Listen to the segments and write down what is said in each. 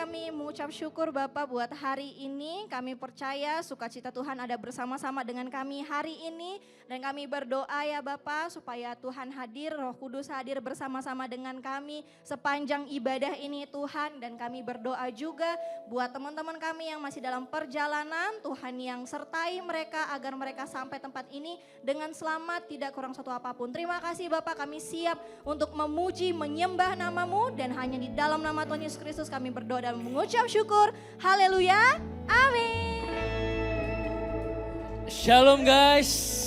kami mengucap syukur Bapak buat hari ini. Kami percaya sukacita Tuhan ada bersama-sama dengan kami hari ini. Dan kami berdoa ya Bapak supaya Tuhan hadir, Roh Kudus hadir bersama-sama dengan kami sepanjang ibadah ini Tuhan. Dan kami berdoa juga buat teman-teman kami yang masih dalam perjalanan. Tuhan yang sertai mereka agar mereka sampai tempat ini dengan selamat, tidak kurang satu apapun. Terima kasih Bapak, kami siap untuk memuji, menyembah nama-Mu. Dan hanya di dalam nama Tuhan Yesus Kristus kami berdoa dan mengucap syukur. Haleluya. Amin. Shalom guys.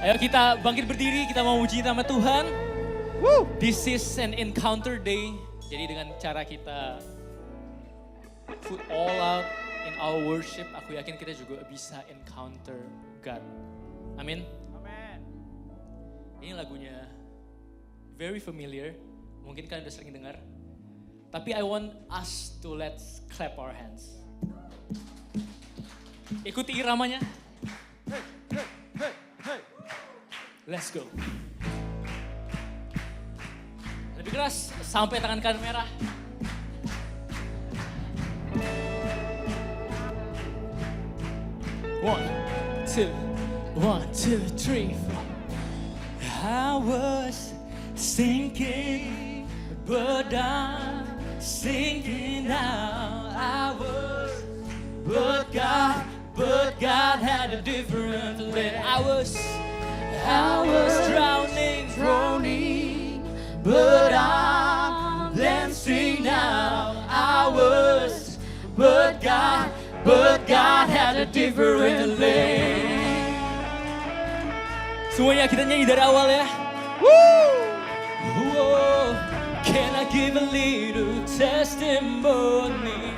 Ayo kita bangkit berdiri, kita mau muji nama Tuhan. This is an encounter day. Jadi dengan cara kita put all out in our worship, aku yakin kita juga bisa encounter God. Amin. Amen. Ini lagunya very familiar. Mungkin kalian udah sering dengar. Tapi I want us to let's clap our hands. Ikuti iramanya. Hey, hey, hey, hey. Let's go. Lebih keras, sampai tangan kanan merah. One, two, three, four. I was sinking, but I'm sinking now. I was, but God had a different plan. I was drowning, but I'm dancing now. I was, but God had a different plan. Semuanya kita nyanyi dari awal ya. Whoa, can I give a little testimony?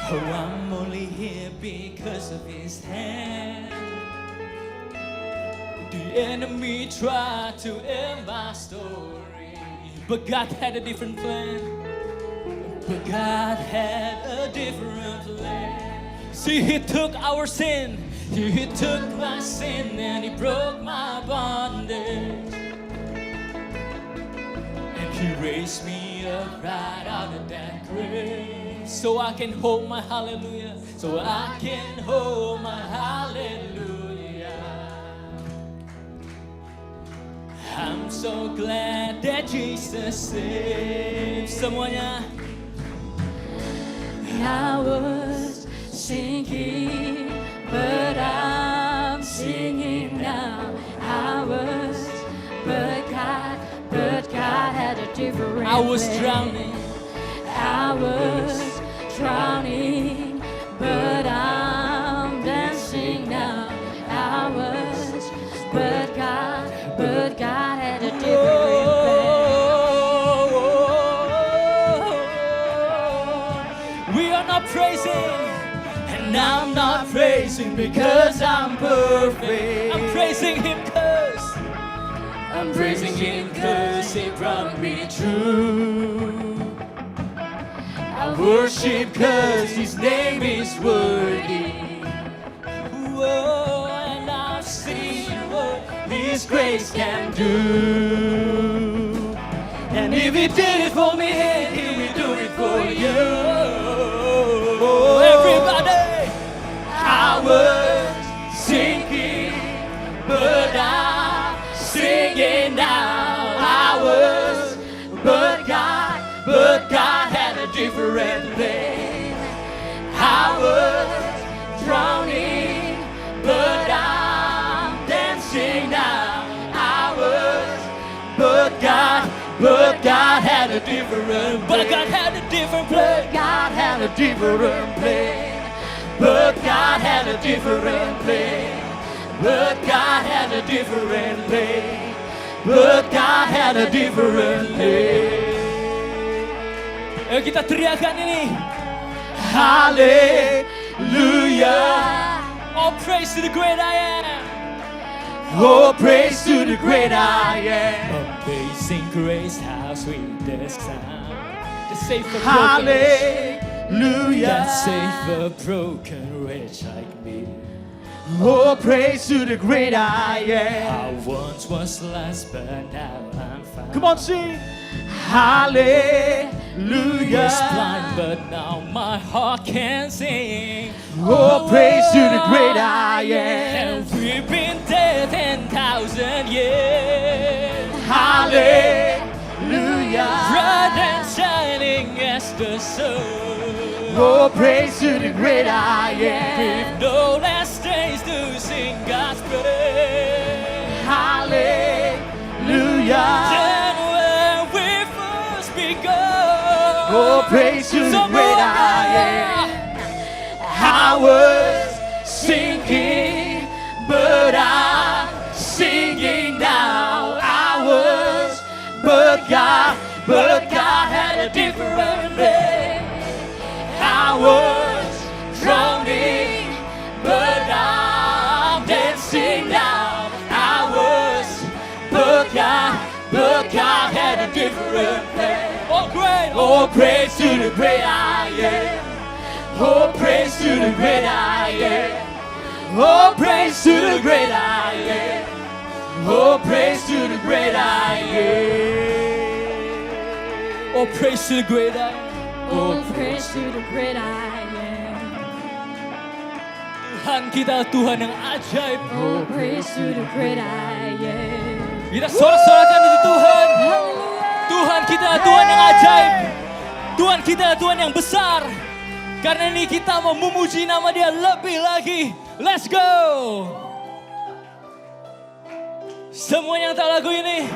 Oh, I'm only here because of His hand. The enemy tried to end my story, but God had a different plan. But God had a different plan. See, He took our sin, He took my sin, and He broke my bondage. And He raised me up right out of that grave, so I can hold my hallelujah, so I can hold my hallelujah. I'm so glad that Jesus saved. Semuanya. I was sinking, but I'm singing now. I was, but God had a different I was plan. drowning. I was drowning, but I'm dancing now. I was, but God had a different plan. We are not praising, and I'm not praising because I'm perfect. I'm praising Him cause He brought me through. I worship cause His name is worthy. Whoa, and I've seen what His grace can do. And if He did it for me, He will do it for you. Everybody, I was sinking, but I'm singing now. I was, but God had a different plan. I was drowning, but I'm dancing now. I was, but God had a different plan. But God had a different plan. God had a different plan. But God had a different plan. But God had a different plan. But God had a different plan. Ayo kita teriakan ini. Hallelujah. All praise to the great I am. Oh, praise to the great I am. Amazing grace, how sweet the sound. The save a broken Hallelujah. that save a broken wretch like me. Oh, praise to the great I am. I once was lost, but now I'm found. Come on, sing. Hallelujah. Was blind, but now my heart can sing. Oh, praise to the great I am. And we've been dead 10,000 years. Hallelujah. Bright and shining as the sun. Oh, praise to the great I am. With no less days to sing God's praise. Hallelujah. Then when we first begun. Oh, praise to the great I am. I was sinking, but I'm singing now. I was, but God had a different way. I was drowning, but I'm dancing now. I was, but God had a different way. Oh, great. Oh, praise to the great I am. Oh, praise to the great I am. Oh, praise to the great I am. Oh, praise to the great I am. Oh, praise to the great I am. Oh, praise to the great I am. Tuhan kita, Tuhan yang ajaib. Oh, praise to the great I am. Kita sorak-sorakan itu Tuhan. Tuhan kita, Tuhan yang ajaib. Tuhan kita, Tuhan yang besar. Karena ini kita mau memuji nama Dia lebih lagi. Let's go. Semua yang tahu lagu ini.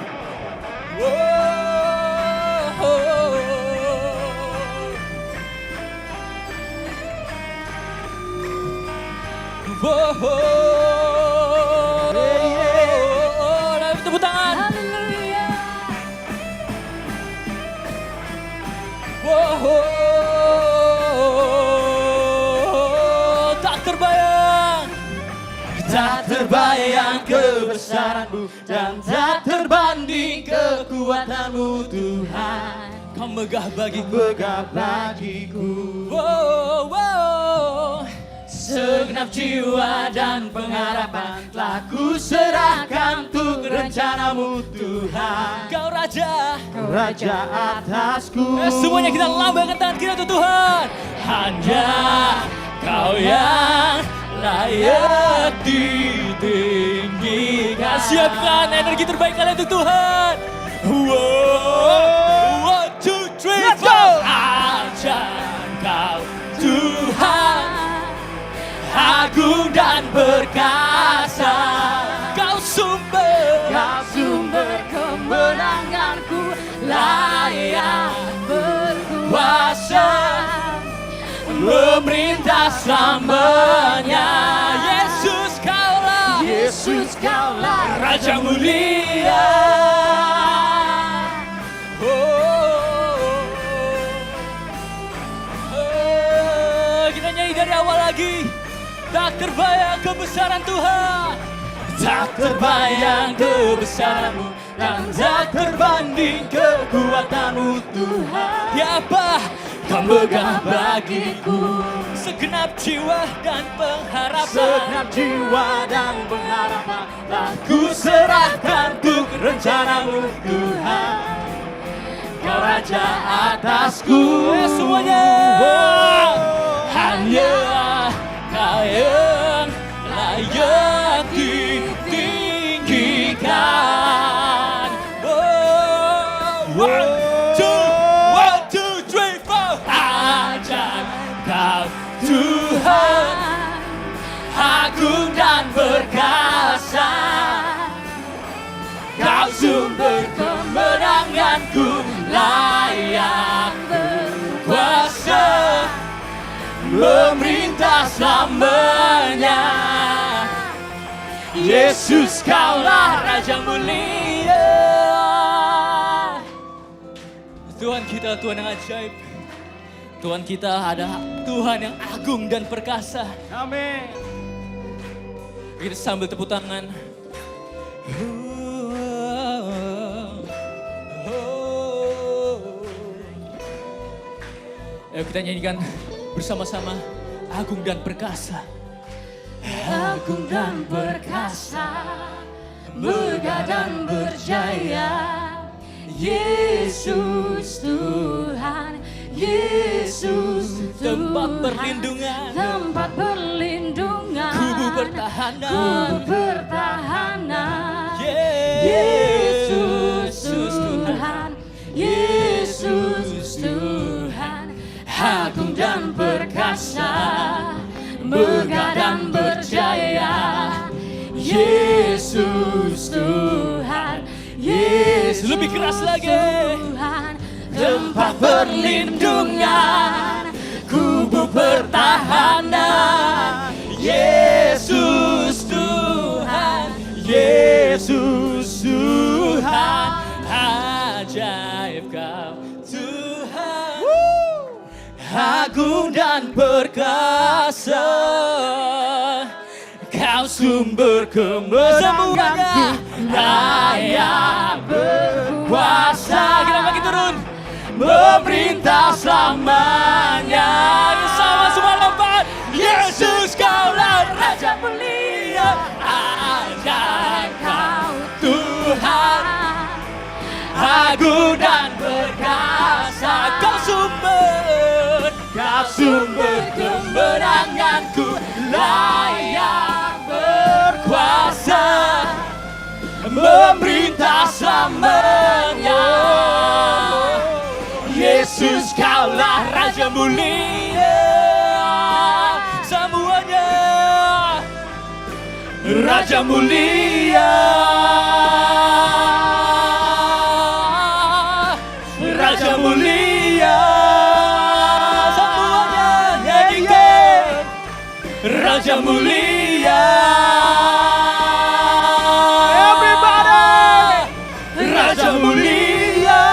Tepuk tangan. Hallelujah. Tak terbayang kebesaranmu dan tak terbanding kekuatanmu Tuhan. Kau megah bagiku, segenap jiwa dan pengharapan telah ku serahkan untuk rencanamu Tuhan. Kau Raja, Raja atasku. semuanya kita lambaikan tangan kita untuk Tuhan. Hanya Kau yang layak ditinggikan. Siapkan energi terbaik kalian untuk Tuhan. One, two, three, four. Ajar Kau Tuhan, agung dan perkasa. Kau sumber kemenanganku, layak berkuasa. memerintah selamanya. Yesus Kaulah Raja mulia. Kita nyanyi dari awal lagi. Tak terbayang kebesaran Tuhan, tak terbayang kebesaranmu, dan tak terbanding kekuatanmu Tuhan. Tiapa Kau megah bagiku, segenap jiwa dan pengharapan. Tak ku serahkan untuk rencanamu Tuhan. Kau Raja atasku. Semuanya. Hanya Kau yang layak ditinggikan. One, two, three, four. Ajar Kau Tuhan, agung dan perkasa. Kau sumber kemenanganku, layak berkuasa, memerintah selamanya. Yesus Kaulah Raja mulia. Tuhan kita, Tuhan yang ajaib. Tuhan kita ada Tuhan yang agung dan perkasa. Amin. Kita sambil tepuk tangan. Ayo kita nyanyikan bersama-sama. Agung dan perkasa. Agung dan perkasa, megah dan berjaya, Yesus Yesus tempat Tuhan, perlindungan, tempat perlindungan, kubu pertahanan, kubu pertahanan. Yesus Tuhan, Yesus Tuhan, agung dan perkasa, megah dan berjaya. Yesus Tuhan, Yesus lebih keras lagi. Tuhan, tempat perlindungan, kubu pertahanan. Yesus Tuhan, Yesus Tuhan, ajaib Kau Tuhan, agung dan perkasa, Kau sumber kemenanganku, layak berkuasa. Kita bagi turun, memerintah selamanya. Sama semua lompat. Yesus Kaulah Raja mulia, ajaib Kau Tuhan, agung dan perkasa. Kau sumber kemenanganku, layak berkuasa, memerintah selamanya. Yesus Kaulah Raja mulia, semuanya Raja mulia, Raja mulia, semuanya nyanyikan Raja mulia. Everybody, Raja mulia.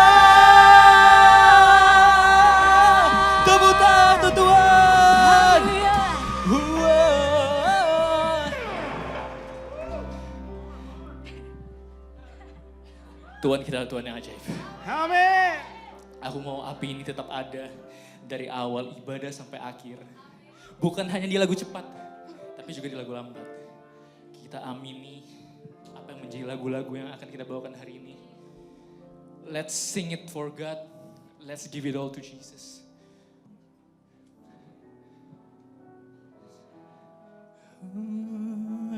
Tepuk tangan untuk Tuhan. Tuhan kita adalah Tuhan yang ajaib. Amin. Aku mau api ini tetap ada dari awal ibadah sampai akhir. Bukan hanya di lagu cepat, tapi juga di lagu lambat. Kita amini apa yang menjadi lagu-lagu yang akan kita bawakan hari ini. Let's sing it for God. Let's give it all to Jesus.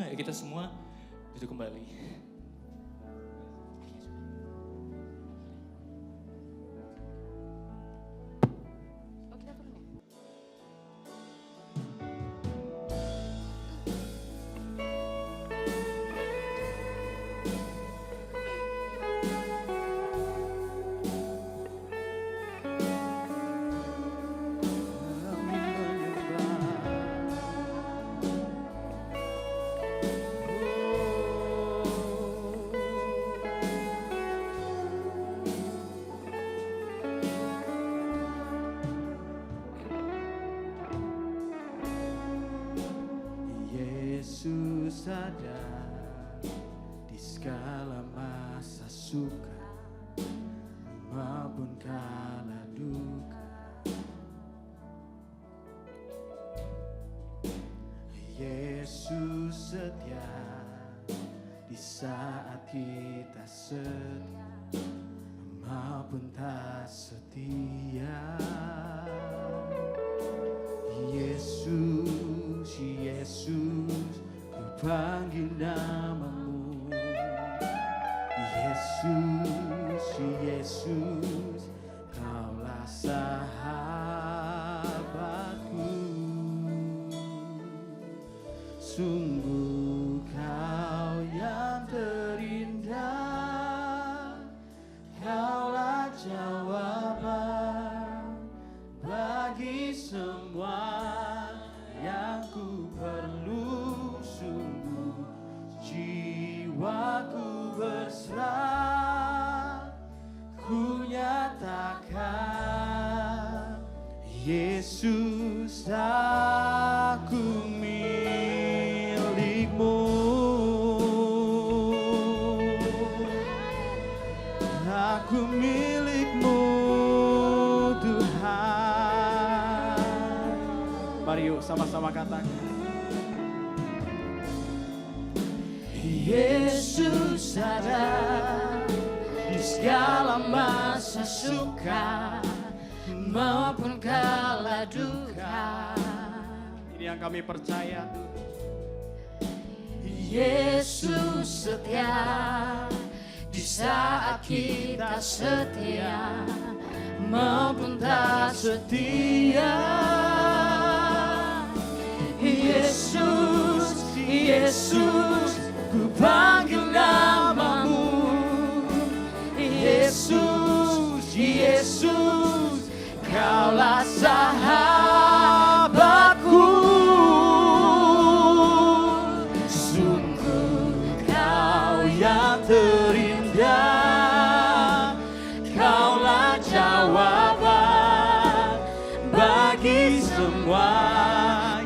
Ayo kita semua duduk kembali. Yesus ada di segala masa suka maupun kala duka. Yesus setia di saat kita setia maupun tak setia. Yesus, Yesus, ku panggil namamu. Yesus, Yesus, Kaulah sahabatku. Sungguh Kau yang terindah, Kaulah jawaban bagi semua yang ku perlu. Sungguh jiwaku berserah, ku nyatakan Yesus aku milikmu. Aku milikmu Tuhan. Mari yuk sama-sama katakan. Yesus ada di segala masa suka maupun kala duka. Ini yang kami percaya. Yesus setia di saat kita setia maupun tak setia. Yesus, Yesus, ku panggil namamu. Yesus, Yesus, Kaulah sahabatku. Sungguh Kau yang terindah, Kaulah jawaban bagi semua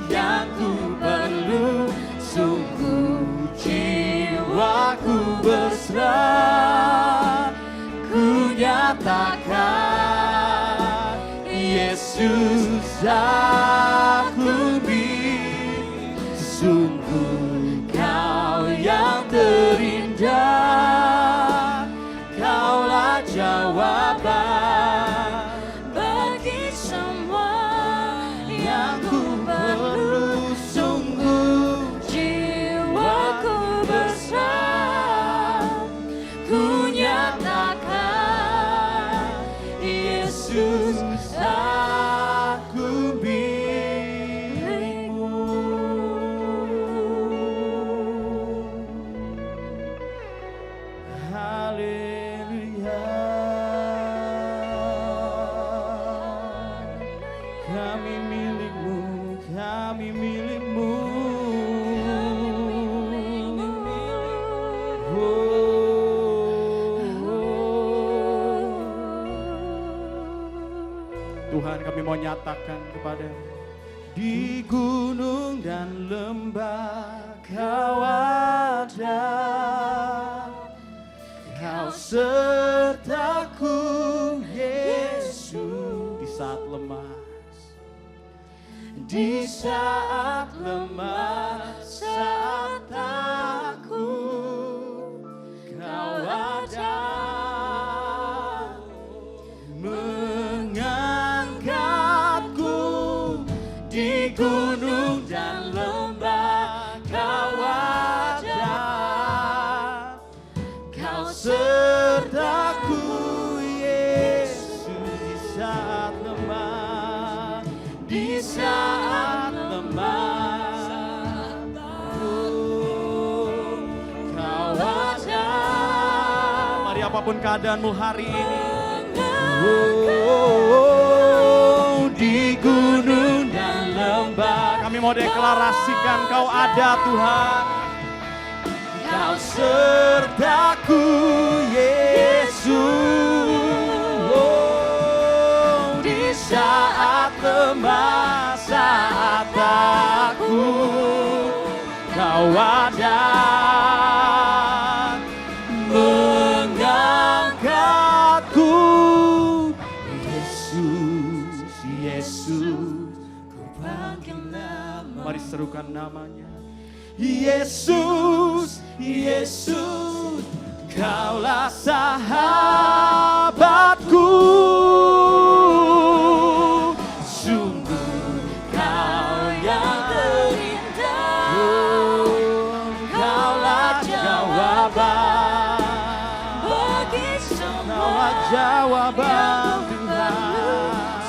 yang ku perlu. Sungguh jiwaku berserah, ku nyatakan Yesus aku beri. Sungguh Kau yang terindah, Kaulah jawaban bagi semua yang ku perlu. Sungguh jiwaku berserah, ku nyatakan Yesus aku milikmu. Haleluya. Kami milikmu, kami milikmu. Tuhan, kami mau nyatakan kepada di gunung dan lembah Kau ada, Kau sertaku Yesus. Di saat lemah, di saat lemah, saat takut, Kau ada mengangkatku. Di gunung dan lembah Kau ada, Kau sertaku Yesus. Di saat lemah, di saat lemah, Kau ada. Mari apapun keadaanmu hari ini, di gunung dan lembah, kami mau deklarasikan Kau ada Tuhan. Kau sertaku Yesus. Di saat lemah, saat takut, Kau ada mengangkatku. Yesus, Yesus, ku panggil nama. Mari serukan namanya. Yesus, Yesus, Kaulah sahabatku. Sungguh Kau yang terindah, Kaulah jawaban bagi semua jawaban Tuhan.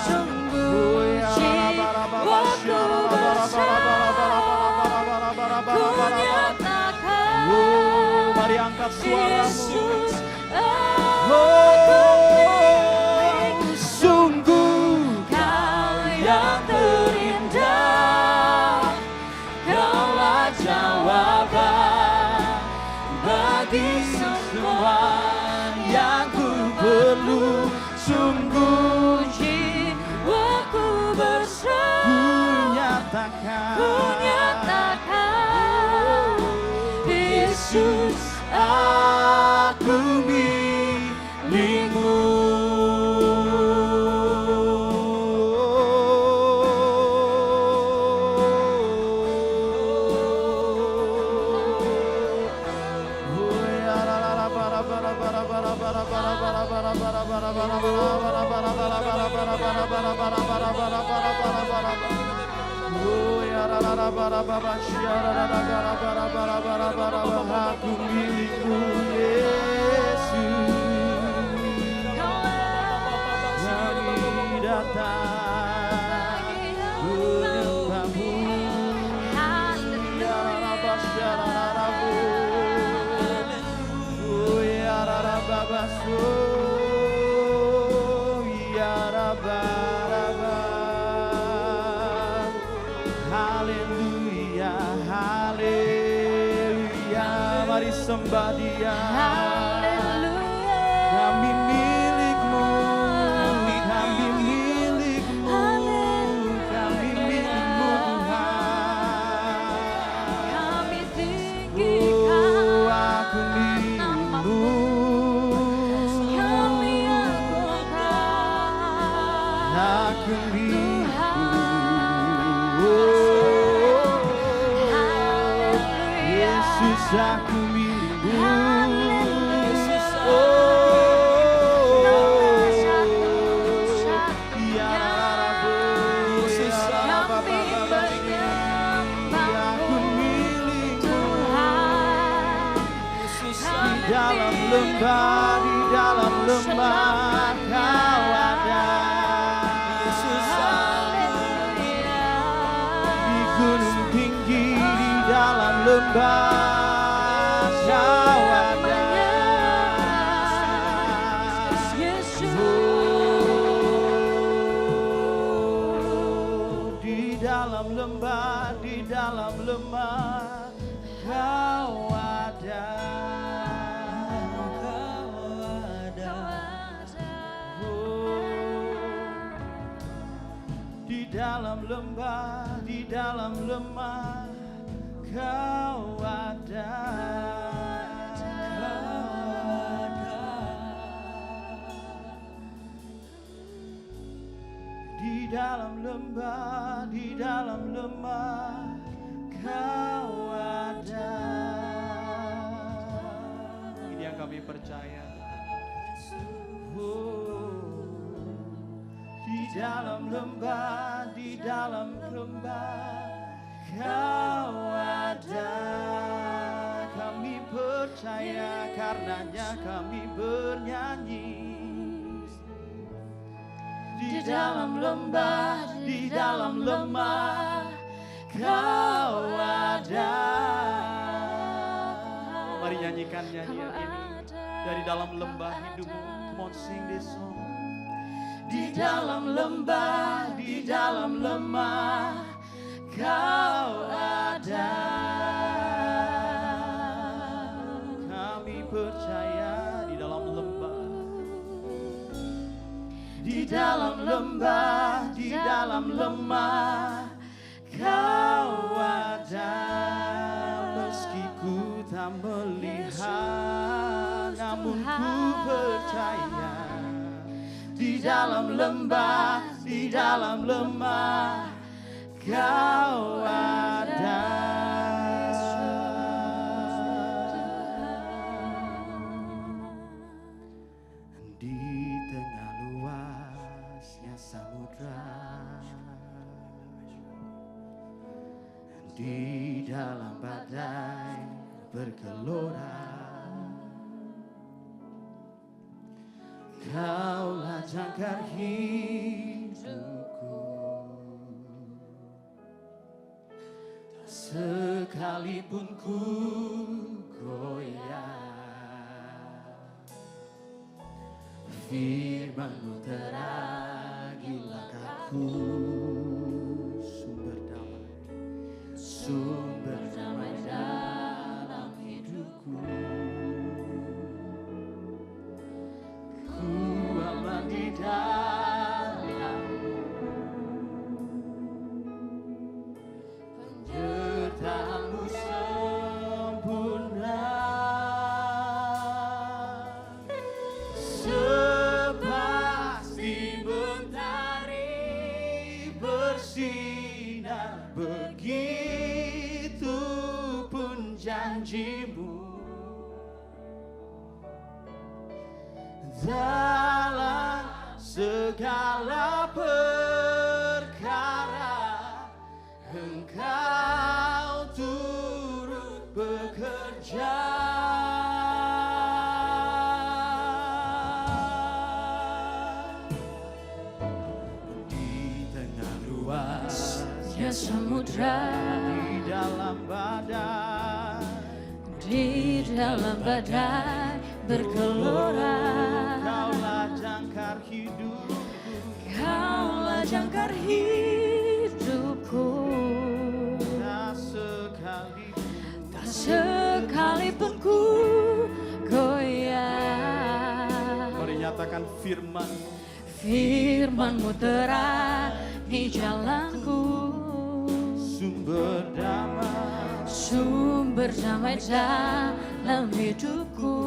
Sungguh jiwaku berserah, ku nyatakan mari angkat suaramu. Sungguh Kau yang terindah, Kaulah jawaban bagi semua yang ku perlu. Sungguh jiwaku berserah, ku nyatakan Yesus aku milikmu. Aku milikmu Yesus, kami datang menyembahmu. Ya Rabba Syararabu, ya Rabba Basu, ya Rabba Rabba. Haleluya, haleluya. Mari sembah Dia. Kami milikmu, kami milikmu, kami milikmu Tuhan. Oh, aku milikmu, aku milikmu. Yesus, aku milikmu. Dalam lembah, di dalam lembah Kau ada. Yesus, di gunung tinggi, di dalam lembah Kau ada. Oh, di dalam lembah, di dalam lembah Kau ada. Di dalam lembah, di dalam lemah Kau ada. Di dalam lembah, di dalam lemah Kau ada. Ini yang kami percaya. Di dalam lembah, di dalam lembah Kau ada. Kami percaya, karenanya kami bernyanyi. Di dalam lembah, di dalam lemah Kau ada. Mari nyanyikan nyanyian ini dari dalam lembah hidupmu. Come on, sing this song. Di dalam lembah, di dalam lemah Kau ada. Kami percaya di dalam lembah, di dalam lembah, di dalam lemah Kau ada. Meski ku tak melihat, namun ku percaya. Di dalam lembah, di dalam lemah Kau ada. Di tengah luasnya samudra, di dalam badai bergelora, Kaulah jangkar hidupku. Sekalipun ku goyah, firman-Mu teragi langkahku. Sumber damai dalam hidupku. Di dalam-Mu, penyertaan-Mu sempurna, sepasti mentari bersinar begitu segala perkara Engkau turut bekerja. Di tengah luasnya samudra, di dalam badai, di dalam badai bergelora. Kaulah jangkar hidupku, Kaulah jangkar hidupku. tak Sekalipun ku goyah, Mari nyatakan firman. firman-Mu terangi jalanku, Sumber damai, sumber damai dalam hidupku.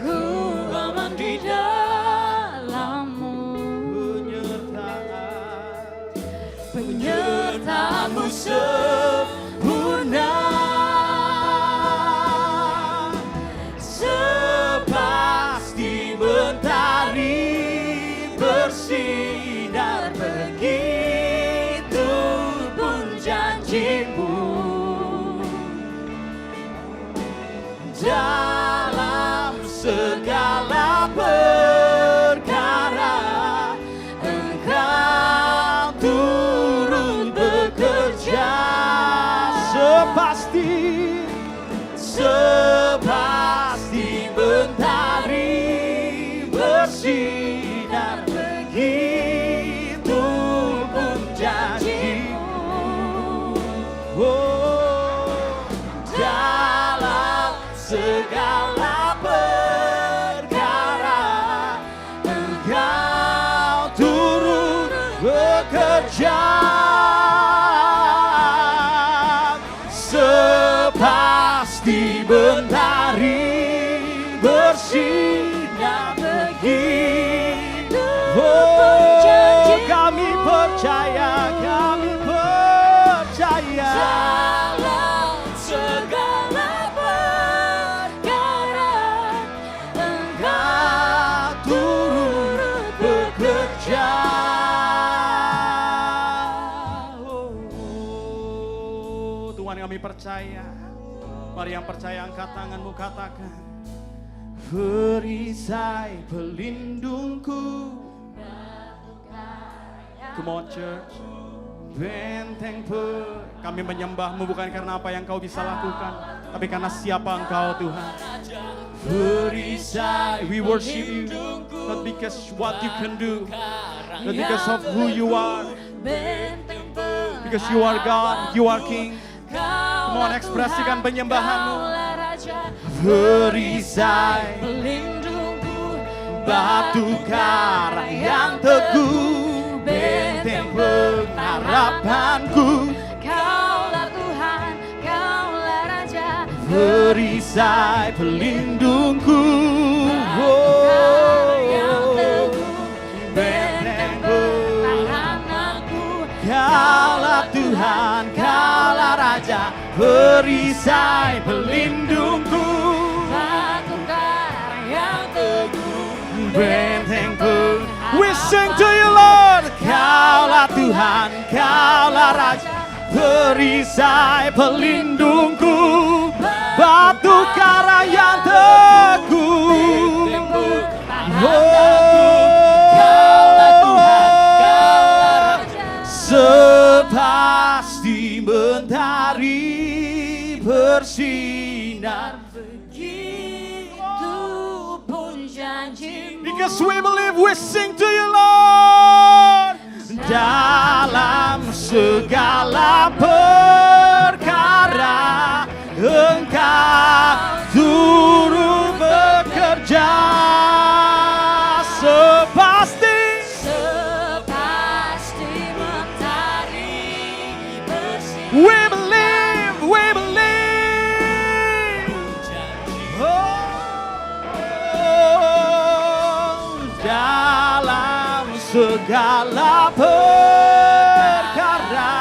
Ku aman di dalam-Mu, penyertaan-Mu sempurna. sepasti mentari bersinar, begitu pun janji-Mu. Dalam segala perkara Engkau turut bekerja. Sepasti mentari bersinar, begitu pun janji-Mu. Oh, dalam segala perkara Engkau turut bekerja. Sepasti mentari bersinar, begitu oh, kami percaya, kami percaya. Dalam segala perkara Engkau turut bekerja. Oh, Tuhan, kami percaya. Mari yang percaya angkat tanganmu, katakan, perisai pelindungku. Come on church. Benteng kami menyembah-Mu bukan karena apa yang Kau bisa lakukan, tapi karena siapa Engkau, Tuhan. Perisai, we worship You not because what You can do, but because of who You are, because You are God, You are King. Come on, ekspresikan penyembahan-Mu. Perisai pelindungku, batu karang yang teguh, benteng pengharapanku. Kaulah Tuhan, Kaulah Raja, Perisai pelindungku. Benteng pertahananku. Kaulah Tuhan, Kaulah Raja, perisai pelindungku. Batu karang yang teguh, Benteng we sing to You Lord. Kaulah Tuhan, Kaulah Raja, perisai pelindungku. Batu karang yang teguh. Sepasti mentari bersinar, begitu pun janji-Mu. because we believe, we sing to You Lord. Dalam segala perkara Engkau turut bekerja. Sepasti mentari bersinar. We believe, we believe. Oh, dalam segala perkara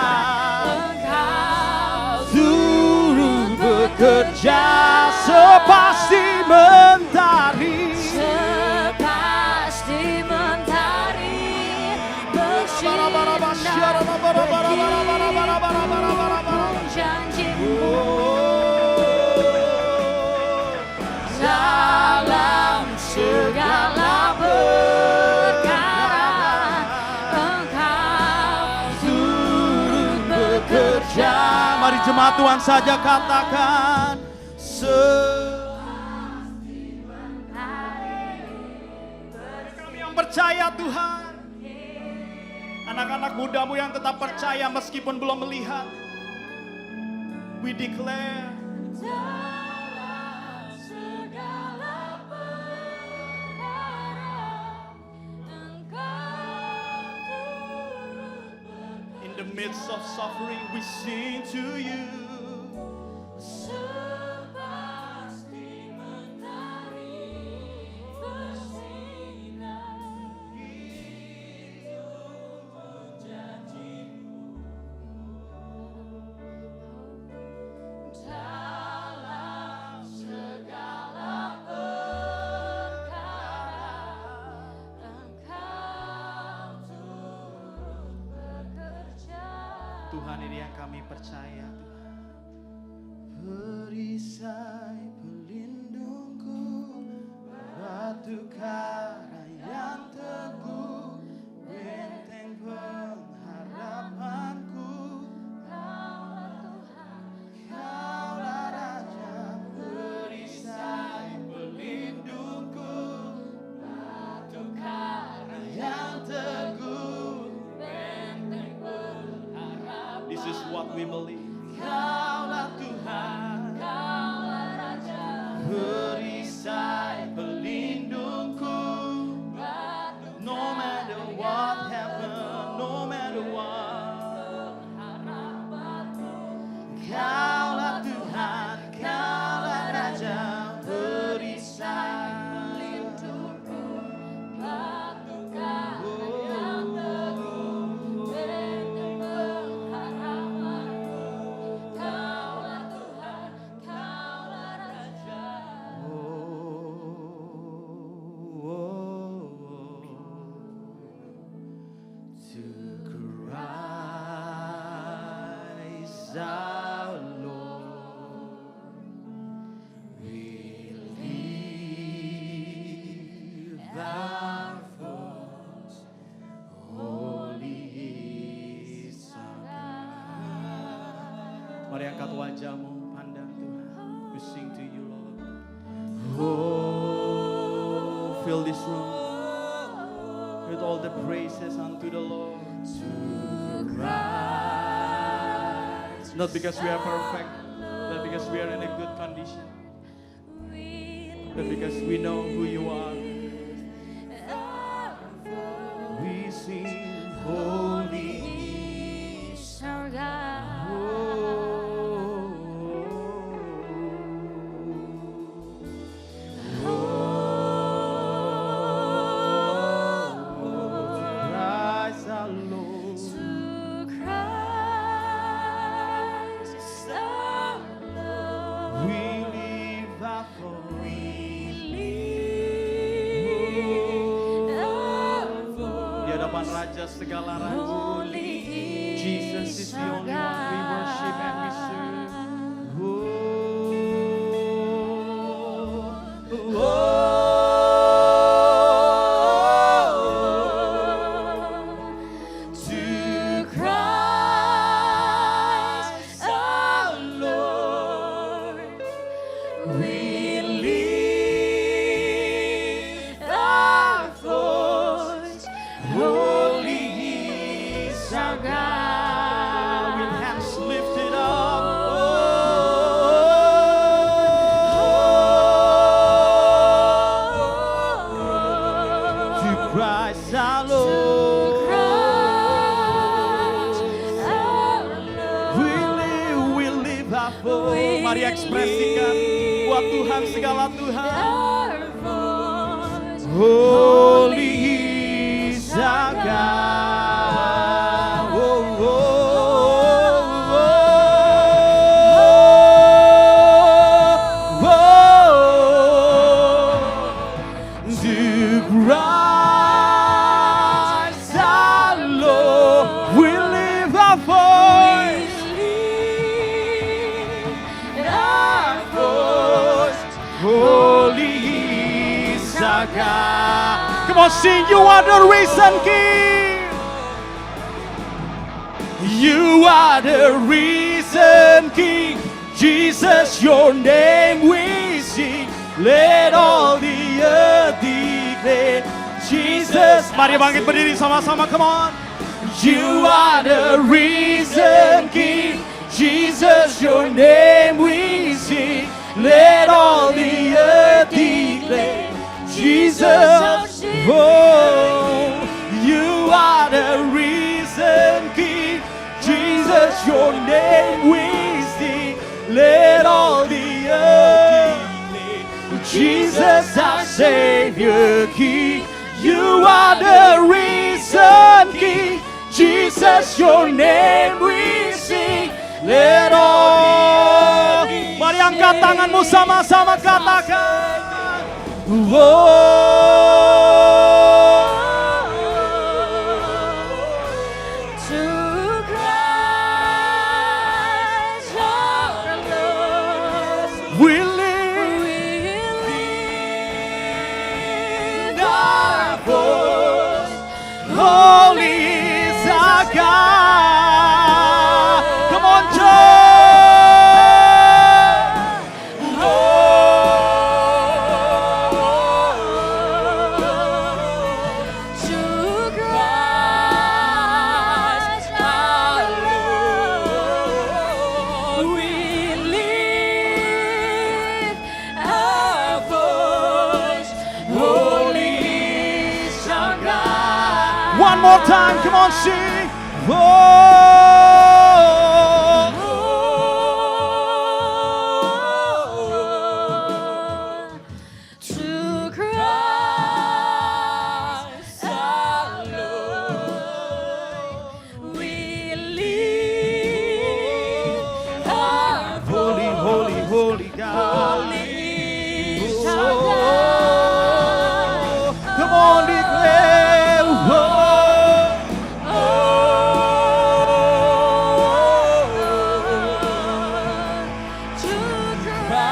Engkau turut bekerja. Sepasti mentari Jemaat Tuhan saja katakan kami yang percaya Tuhan. Anak-anak mudamu yang tetap percaya meskipun belum melihat. We declare in the midst of suffering we sing to you. Tuhan, ini yang kami percaya, Tuhan. Perisai pelindungku, batu karang yang teguh, benteng pengharapanku. Kaulah Raja, perisai pelindungku, batu karang yang teguh. This is what we believe. Kaulah Tuhan, Kaulah Raja, perisai pelindungku. No matter what happen, no matter what. Kaulah Tuhan, Kaulah Raja, perisai pelindungku. Batu karang yang teguh, benteng pengharapanku. Kaulah Tuhan, Kaulah Raja. To Christ our Lord, we live our force, holy is our God. Mari angkat wajahmu, pandang Tuhan. We sing to you, Lord. Oh, fill this room with all the praises unto the Lord. To Christ. Not because we are perfect, not because we are in a good condition, but because we know who you are. We sing holy is our God. Christ our Lord. We live our di hadapan Raja segala raja. Jesus is the only one we worship and we serve. To Christ our Lord, we lift our voice. Holy is our God. With hands lifted up. To Christ our Lord. We live our voice. Mari ekspresikan buat Tuhan segala Tuhan. Holy is our God. Oh, oh, oh, oh, oh. To Christ our Lord, we lift our voice. Holy is our God. Come on, sing. You are the risen King. You are the risen King. Jesus, your name we sing. Let all the earth declare. Jesus, mari bangkit berdiri sama-sama, come on. You are the risen King. Jesus, your name we sing. Let all the earth declare. Jesus, oh, you are the risen King. Jesus, your name we sing. Let all the earth declare. Jesus, our Savior King. You are the risen King. Jesus, your name we sing. Let all. Mari angkat tanganmu sama-sama katakan. To Christ our Lord, We live we lift our voice. Holy is our God. Come on, church. to Christ our Lord, we lift our voice. Holy is our God. One more time, come on, sing. Oh, To Christ our Lord, we lift our holy, holy, holy God. Holy is our God. Come on, declare. To Christ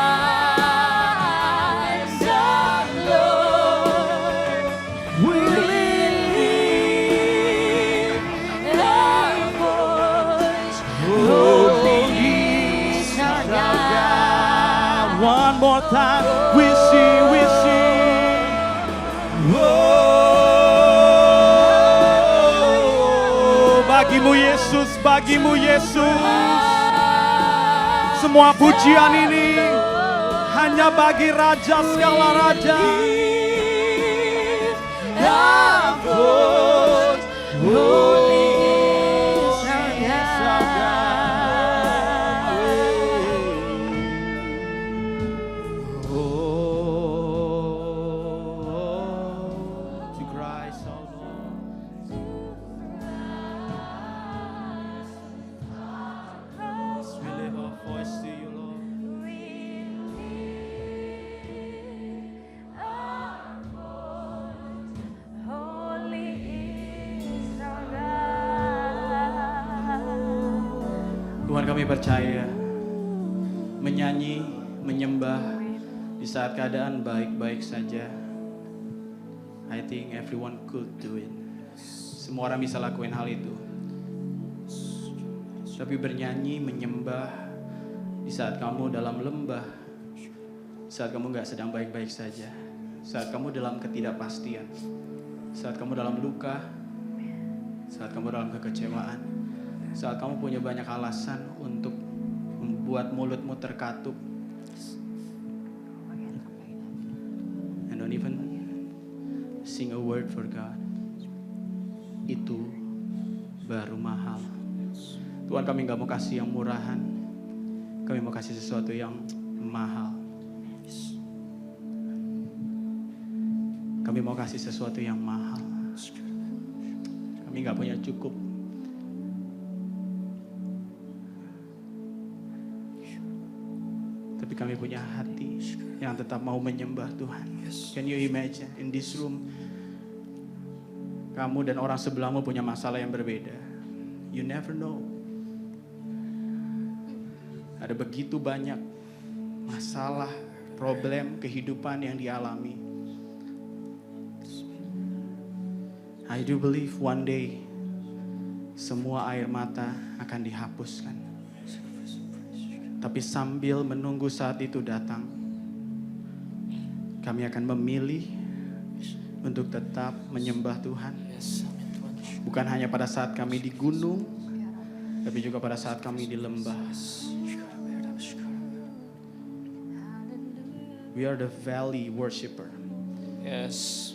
our Lord, We lift our voice. Holy is our God. One more time, we sing, we sing. Oh, bagimu Yesus, bagimu Yesus. Semua pujian ini hanya bagi Raja segala Raja. Our voice. Holy is our To Christ our Lord. We lift our voice to you, Lord. Tuhan, kami percaya menyanyi, menyembah di saat keadaan baik-baik saja. I think everyone could do it. Semua orang bisa lakuin hal itu. Tapi bernyanyi, menyembah di saat kamu dalam lembah, saat kamu gak sedang baik-baik saja, saat kamu dalam ketidakpastian, saat kamu dalam luka, saat kamu dalam kekecewaan, saat kamu punya banyak alasan untuk membuat mulutmu terkatup, and don't even sing a word for God, itu baru mahal. Tuhan, kami gak mau kasih yang murahan, kami mau kasih sesuatu yang mahal. Kami mau kasih sesuatu yang mahal. Kami gak punya cukup. Tapi kami punya hati yang tetap mau menyembah Tuhan. Can you imagine in this room, kamu dan orang sebelahmu punya masalah yang berbeda. You never know. Ada begitu banyak masalah, problem, kehidupan yang dialami. I do believe one day semua air mata akan dihapuskan. Tapi sambil menunggu saat itu datang, kami akan memilih untuk tetap menyembah Tuhan. Bukan hanya pada saat kami di gunung, tapi juga pada saat kami di lembah. We are the valley worshiper. Yes.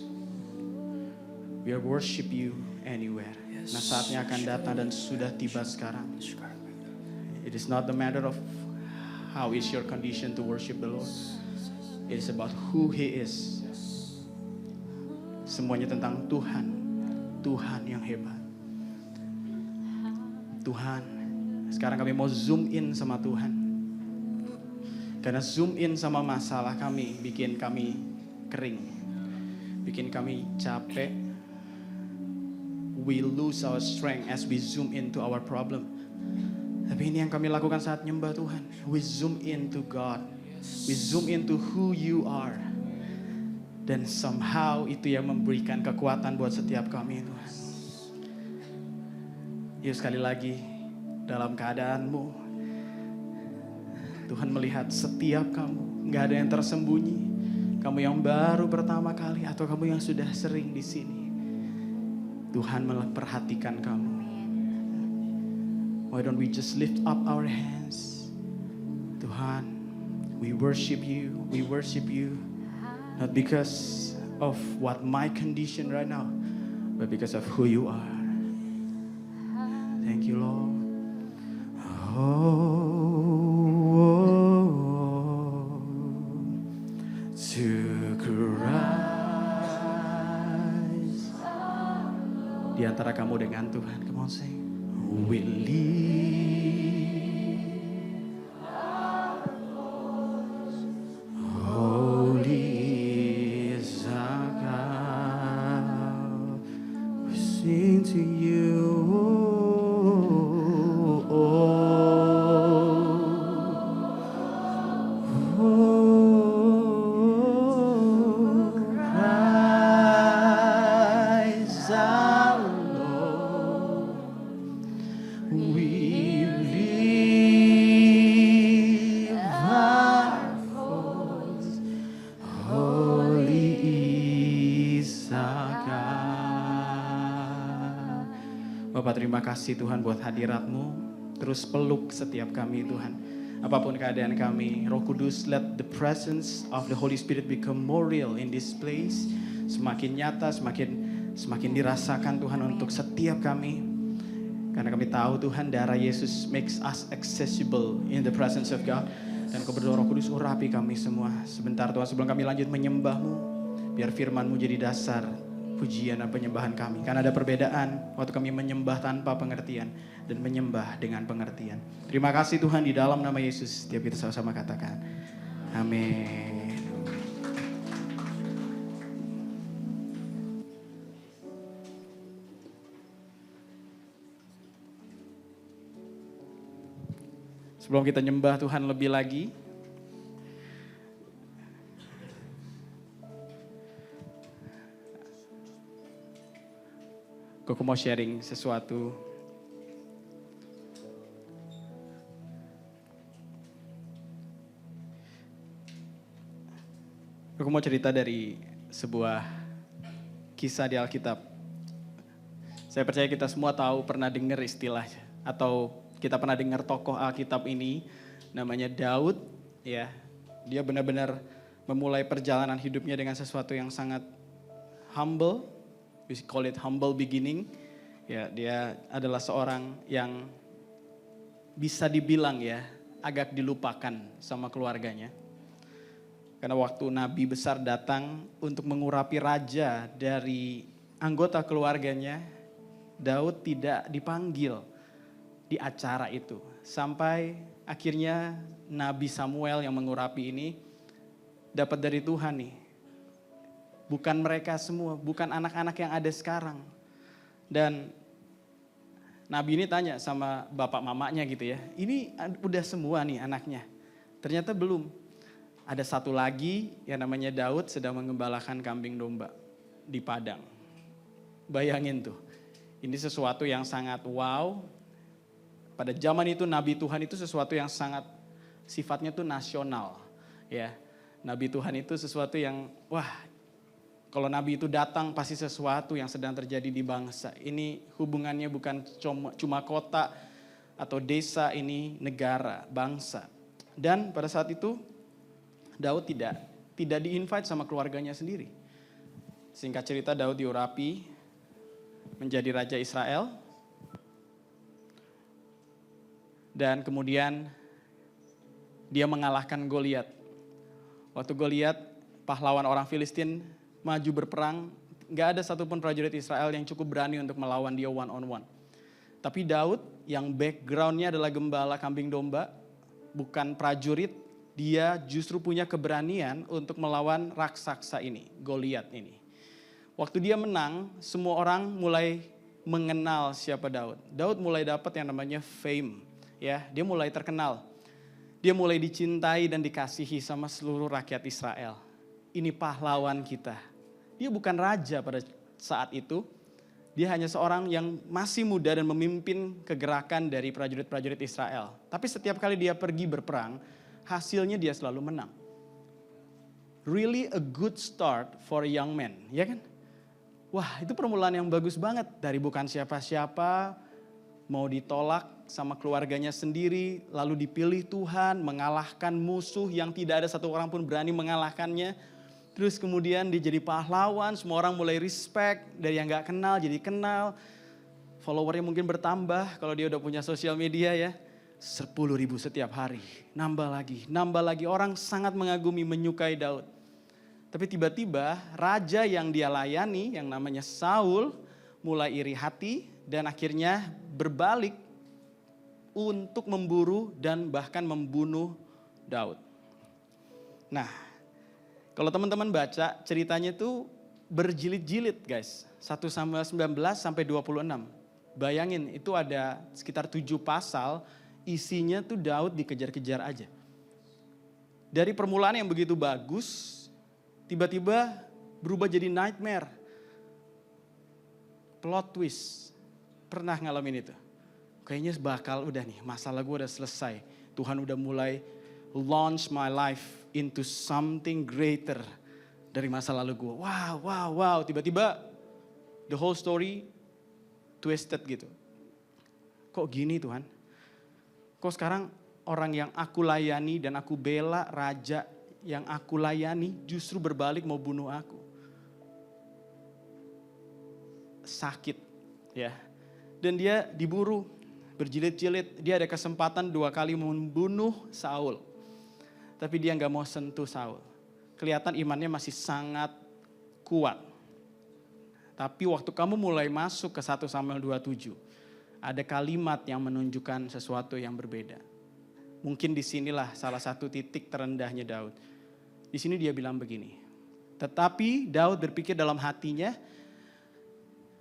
We are worship you anywhere. Nah, saatnya akan datang dan sudah tiba sekarang. It is not the matter of how is your condition to worship the Lord. It is about who He is. Semuanya tentang Tuhan. Tuhan yang hebat. Tuhan. Sekarang kami mau zoom in sama Tuhan. Karena zoom in sama masalah kami bikin kami kering. Bikin kami capek. We lose our strength as we zoom into our problem. Tapi ini yang kami lakukan saat nyembah Tuhan. We zoom into God. We zoom into who you are. Dan somehow itu yang memberikan kekuatan buat setiap kami Tuhan. Yuk sekali lagi dalam keadaanmu. Tuhan melihat setiap kamu. Gak ada yang tersembunyi. Kamu yang baru pertama kali atau kamu yang sudah sering di sini. Tuhan memperhatikan kamu. Why don't we just lift up our hands? Tuhan, we worship you. We worship you. Not because of what my condition right now, but because of who you are. Thank you, Lord. Oh, to Christ. Di antara kamu dengan Tuhan, come on sing. We lift holy is our God. We sing to you. Bapak terima kasih Tuhan buat hadirat-Mu. Terus peluk setiap kami Tuhan. Apapun keadaan kami, Roh Kudus, let the presence of the Holy Spirit become more real in this place. Semakin nyata, semakin dirasakan Tuhan untuk setiap kami. Karena kami tahu Tuhan darah Yesus makes us accessible in the presence of God. Dan Kau berdoa Roh Kudus urapi kami semua. Sebentar Tuhan sebelum kami lanjut menyembah-Mu. Biar firman-Mu jadi dasar pujian dan penyembahan kami. Karena ada perbedaan waktu kami menyembah tanpa pengertian dan menyembah dengan pengertian. Terima kasih Tuhan di dalam nama Yesus. Setiap kita sama-sama katakan. Amin. Sebelum kita nyembah Tuhan lebih lagi, aku mau sharing sesuatu. Aku mau cerita dari sebuah kisah di Alkitab. Saya percaya kita semua tahu, pernah dengar istilahnya. Atau kita pernah dengar tokoh Alkitab ini, namanya Daud. Ya, dia benar-benar memulai perjalanan hidupnya dengan sesuatu yang sangat humble. We call it humble beginning. Ya, dia adalah seorang yang bisa dibilang ya agak dilupakan sama keluarganya. Karena waktu nabi besar datang untuk mengurapi raja dari anggota keluarganya, Daud tidak dipanggil di acara itu. Sampai akhirnya Nabi Samuel yang mengurapi ini dapat dari Tuhan nih. Bukan mereka semua, bukan anak-anak yang ada sekarang. Dan Nabi ini tanya sama bapak mamanya gitu ya. Ini udah semua nih anaknya. Ternyata belum. Ada satu lagi yang namanya Daud sedang mengembalakan kambing domba di padang. Bayangin tuh. Ini sesuatu yang sangat wow. Pada zaman itu nabi Tuhan itu sesuatu yang sangat sifatnya tuh nasional. Ya, nabi Tuhan itu sesuatu yang kalau nabi itu datang pasti sesuatu yang sedang terjadi di bangsa. Ini hubungannya bukan cuma kota atau desa, ini negara, bangsa. Dan pada saat itu Daud tidak di-invite sama keluarganya sendiri. Singkat cerita Daud diurapi menjadi raja Israel. Dan kemudian dia mengalahkan Goliat. Waktu Goliat, pahlawan orang Filistin maju berperang, gak ada satupun prajurit Israel yang cukup berani untuk melawan dia one on one. Tapi Daud yang backgroundnya adalah gembala kambing domba, bukan prajurit, dia justru punya keberanian untuk melawan raksasa ini, Goliat ini. Waktu dia menang, semua orang mulai mengenal siapa Daud. Daud mulai dapat yang namanya fame. Ya, dia mulai terkenal. Dia mulai dicintai dan dikasihi sama seluruh rakyat Israel. Ini pahlawan kita. Dia bukan raja pada saat itu. Dia hanya seorang yang masih muda dan memimpin kegerakan dari prajurit-prajurit Israel. Tapi setiap kali dia pergi berperang, hasilnya dia selalu menang. Really a good start for a young man, ya kan? Wah, itu permulaan yang bagus banget. Dari bukan siapa-siapa, mau ditolak sama keluarganya sendiri, lalu dipilih Tuhan, mengalahkan musuh yang tidak ada satu orang pun berani mengalahkannya. Terus kemudian dia jadi pahlawan, semua orang mulai respect, dari yang gak kenal jadi kenal. Followernya mungkin bertambah kalau dia udah punya sosial media ya. 10.000 setiap hari, nambah lagi. Orang sangat mengagumi, menyukai Daud. Tapi tiba-tiba raja yang dia layani, yang namanya Saul, mulai iri hati dan akhirnya berbalik untuk memburu dan bahkan membunuh Daud. Nah, kalau teman-teman baca ceritanya itu berjilid-jilid guys. 1 Samuel 19 sampai 26. Bayangin itu ada sekitar 7 pasal, isinya tuh Daud dikejar-kejar aja. Dari permulaan yang begitu bagus, tiba-tiba berubah jadi nightmare. Plot twist. Pernah ngalamin itu? Kayaknya bakal udah nih, masalah gue udah selesai. Tuhan udah mulai launch my life into something greater dari masa lalu gue. Wow. Tiba-tiba the whole story twisted gitu. Kok gini Tuhan? Kok sekarang orang yang aku layani dan aku bela, raja yang aku layani justru berbalik mau bunuh aku. Sakit ya. Dan dia diburu. Berjilid-jilid, dia ada kesempatan 2 kali membunuh Saul. Tapi dia gak mau sentuh Saul. Kelihatan imannya masih sangat kuat. Tapi waktu kamu mulai masuk ke 1 Samuel 27, ada kalimat yang menunjukkan sesuatu yang berbeda. Mungkin disinilah salah satu titik terendahnya Daud. Di sini dia bilang begini, tetapi Daud berpikir dalam hatinya,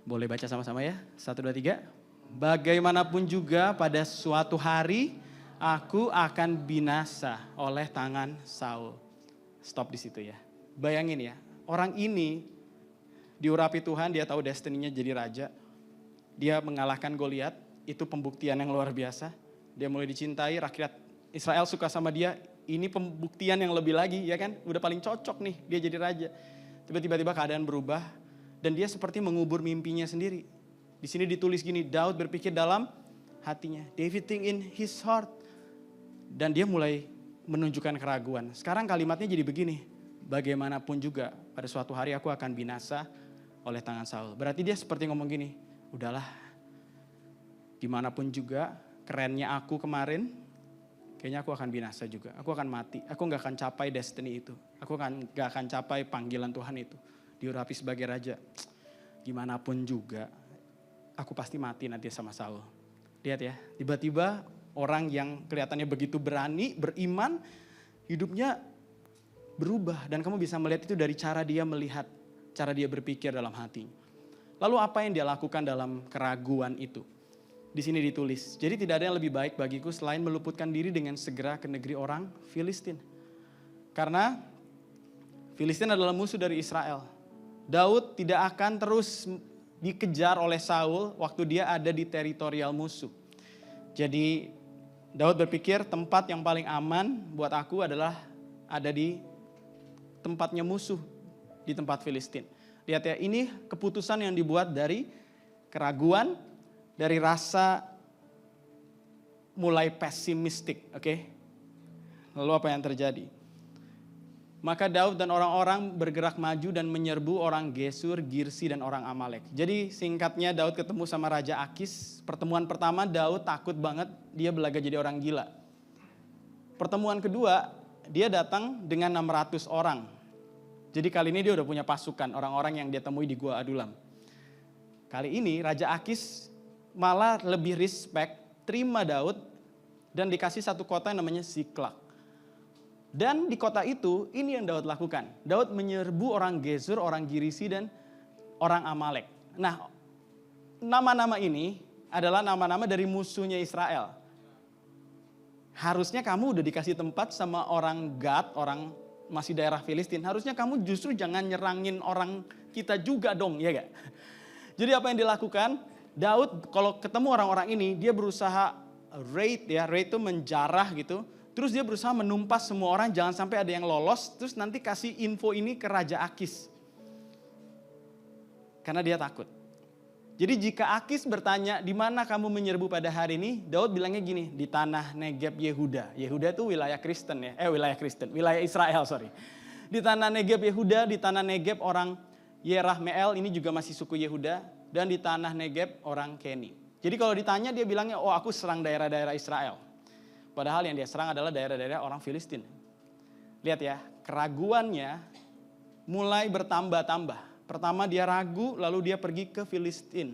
boleh baca sama-sama ya, 1, 2, 3. Bagaimanapun juga pada suatu hari aku akan binasa oleh tangan Saul. Stop di situ ya. Bayangin ya, orang ini diurapi Tuhan, dia tahu destininya jadi raja. Dia mengalahkan Goliat, itu pembuktian yang luar biasa. Dia mulai dicintai, rakyat Israel suka sama dia. Ini pembuktian yang lebih lagi ya kan, udah paling cocok nih dia jadi raja. Tiba-tiba keadaan berubah dan dia seperti mengubur mimpinya sendiri. Di sini ditulis gini, Daud berpikir dalam hatinya. David think in his heart. Dan dia mulai menunjukkan keraguan. Sekarang kalimatnya jadi begini. Bagaimanapun juga pada suatu hari aku akan binasa oleh tangan Saul. Berarti dia seperti ngomong gini. Udahlah. Gimana pun juga kerennya aku kemarin. Kayaknya aku akan binasa juga. Aku akan mati. Aku gak akan capai destiny itu. Aku gak akan capai panggilan Tuhan itu. Diurapi sebagai raja. Gimana pun juga. Aku pasti mati nanti sama Saul. Lihat ya, tiba-tiba orang yang kelihatannya begitu berani, beriman, hidupnya berubah. Dan kamu bisa melihat itu dari cara dia melihat, cara dia berpikir dalam hati. Lalu apa yang dia lakukan dalam keraguan itu? Di sini ditulis, jadi tidak ada yang lebih baik bagiku selain meluputkan diri dengan segera ke negeri orang Filistin. Karena Filistin adalah musuh dari Israel. Daud tidak akan terus dikejar oleh Saul waktu dia ada di teritorial musuh. Jadi Daud berpikir tempat yang paling aman buat aku adalah ada di tempatnya musuh, di tempat Filistin. Lihat ya, ini keputusan yang dibuat dari keraguan, dari rasa mulai pesimistik, oke? Lalu apa yang terjadi? Maka Daud dan orang-orang bergerak maju dan menyerbu orang Gesur, Girsi, dan orang Amalek. Jadi singkatnya Daud ketemu sama Raja Akis. Pertemuan pertama Daud takut banget, dia belaga jadi orang gila. Pertemuan kedua, dia datang dengan 600 orang. Jadi kali ini dia udah punya pasukan, orang-orang yang dia temui di Gua Adulam. Kali ini Raja Akis malah lebih respect, terima Daud, dan dikasih satu kota yang namanya Siklak. Dan di kota itu, ini yang Daud lakukan. Daud menyerbu orang Gesur, orang Girisi, dan orang Amalek. Nah, nama-nama ini adalah nama-nama dari musuhnya Israel. Harusnya kamu udah dikasih tempat sama orang Gad, orang masih daerah Filistin. Harusnya kamu justru jangan nyerangin orang kita juga dong, ya gak? Jadi apa yang dilakukan? Daud kalau ketemu orang-orang ini, dia berusaha raid ya, raid itu menjarah gitu. Terus dia berusaha menumpas semua orang, jangan sampai ada yang lolos, terus nanti kasih info ini ke Raja Akis. Karena dia takut. Jadi jika Akis bertanya, di mana kamu menyerbu pada hari ini? Daud bilangnya gini, di tanah Negeb Yehuda. Yehuda itu wilayah Kristen ya, wilayah Israel sorry. Di tanah Negeb Yehuda, di tanah Negeb orang Yerahmeel, ini juga masih suku Yehuda. Dan di tanah Negeb orang Keni. Jadi kalau ditanya dia bilangnya, oh aku serang daerah-daerah Israel. Padahal yang dia serang adalah daerah-daerah orang Filistin. Lihat ya, keraguannya mulai bertambah-tambah. Pertama dia ragu, lalu dia pergi ke Filistin,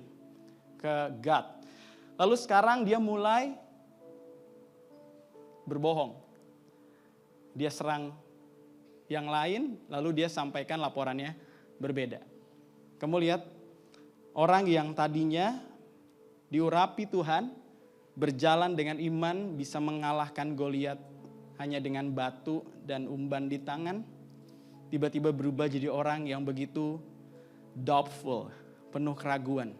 ke Gad. Lalu sekarang dia mulai berbohong. Dia serang yang lain, lalu dia sampaikan laporannya berbeda. Kamu lihat, orang yang tadinya diurapi Tuhan, berjalan dengan iman bisa mengalahkan Goliat hanya dengan batu dan umban di tangan. Tiba-tiba berubah jadi orang yang begitu doubtful, penuh keraguan.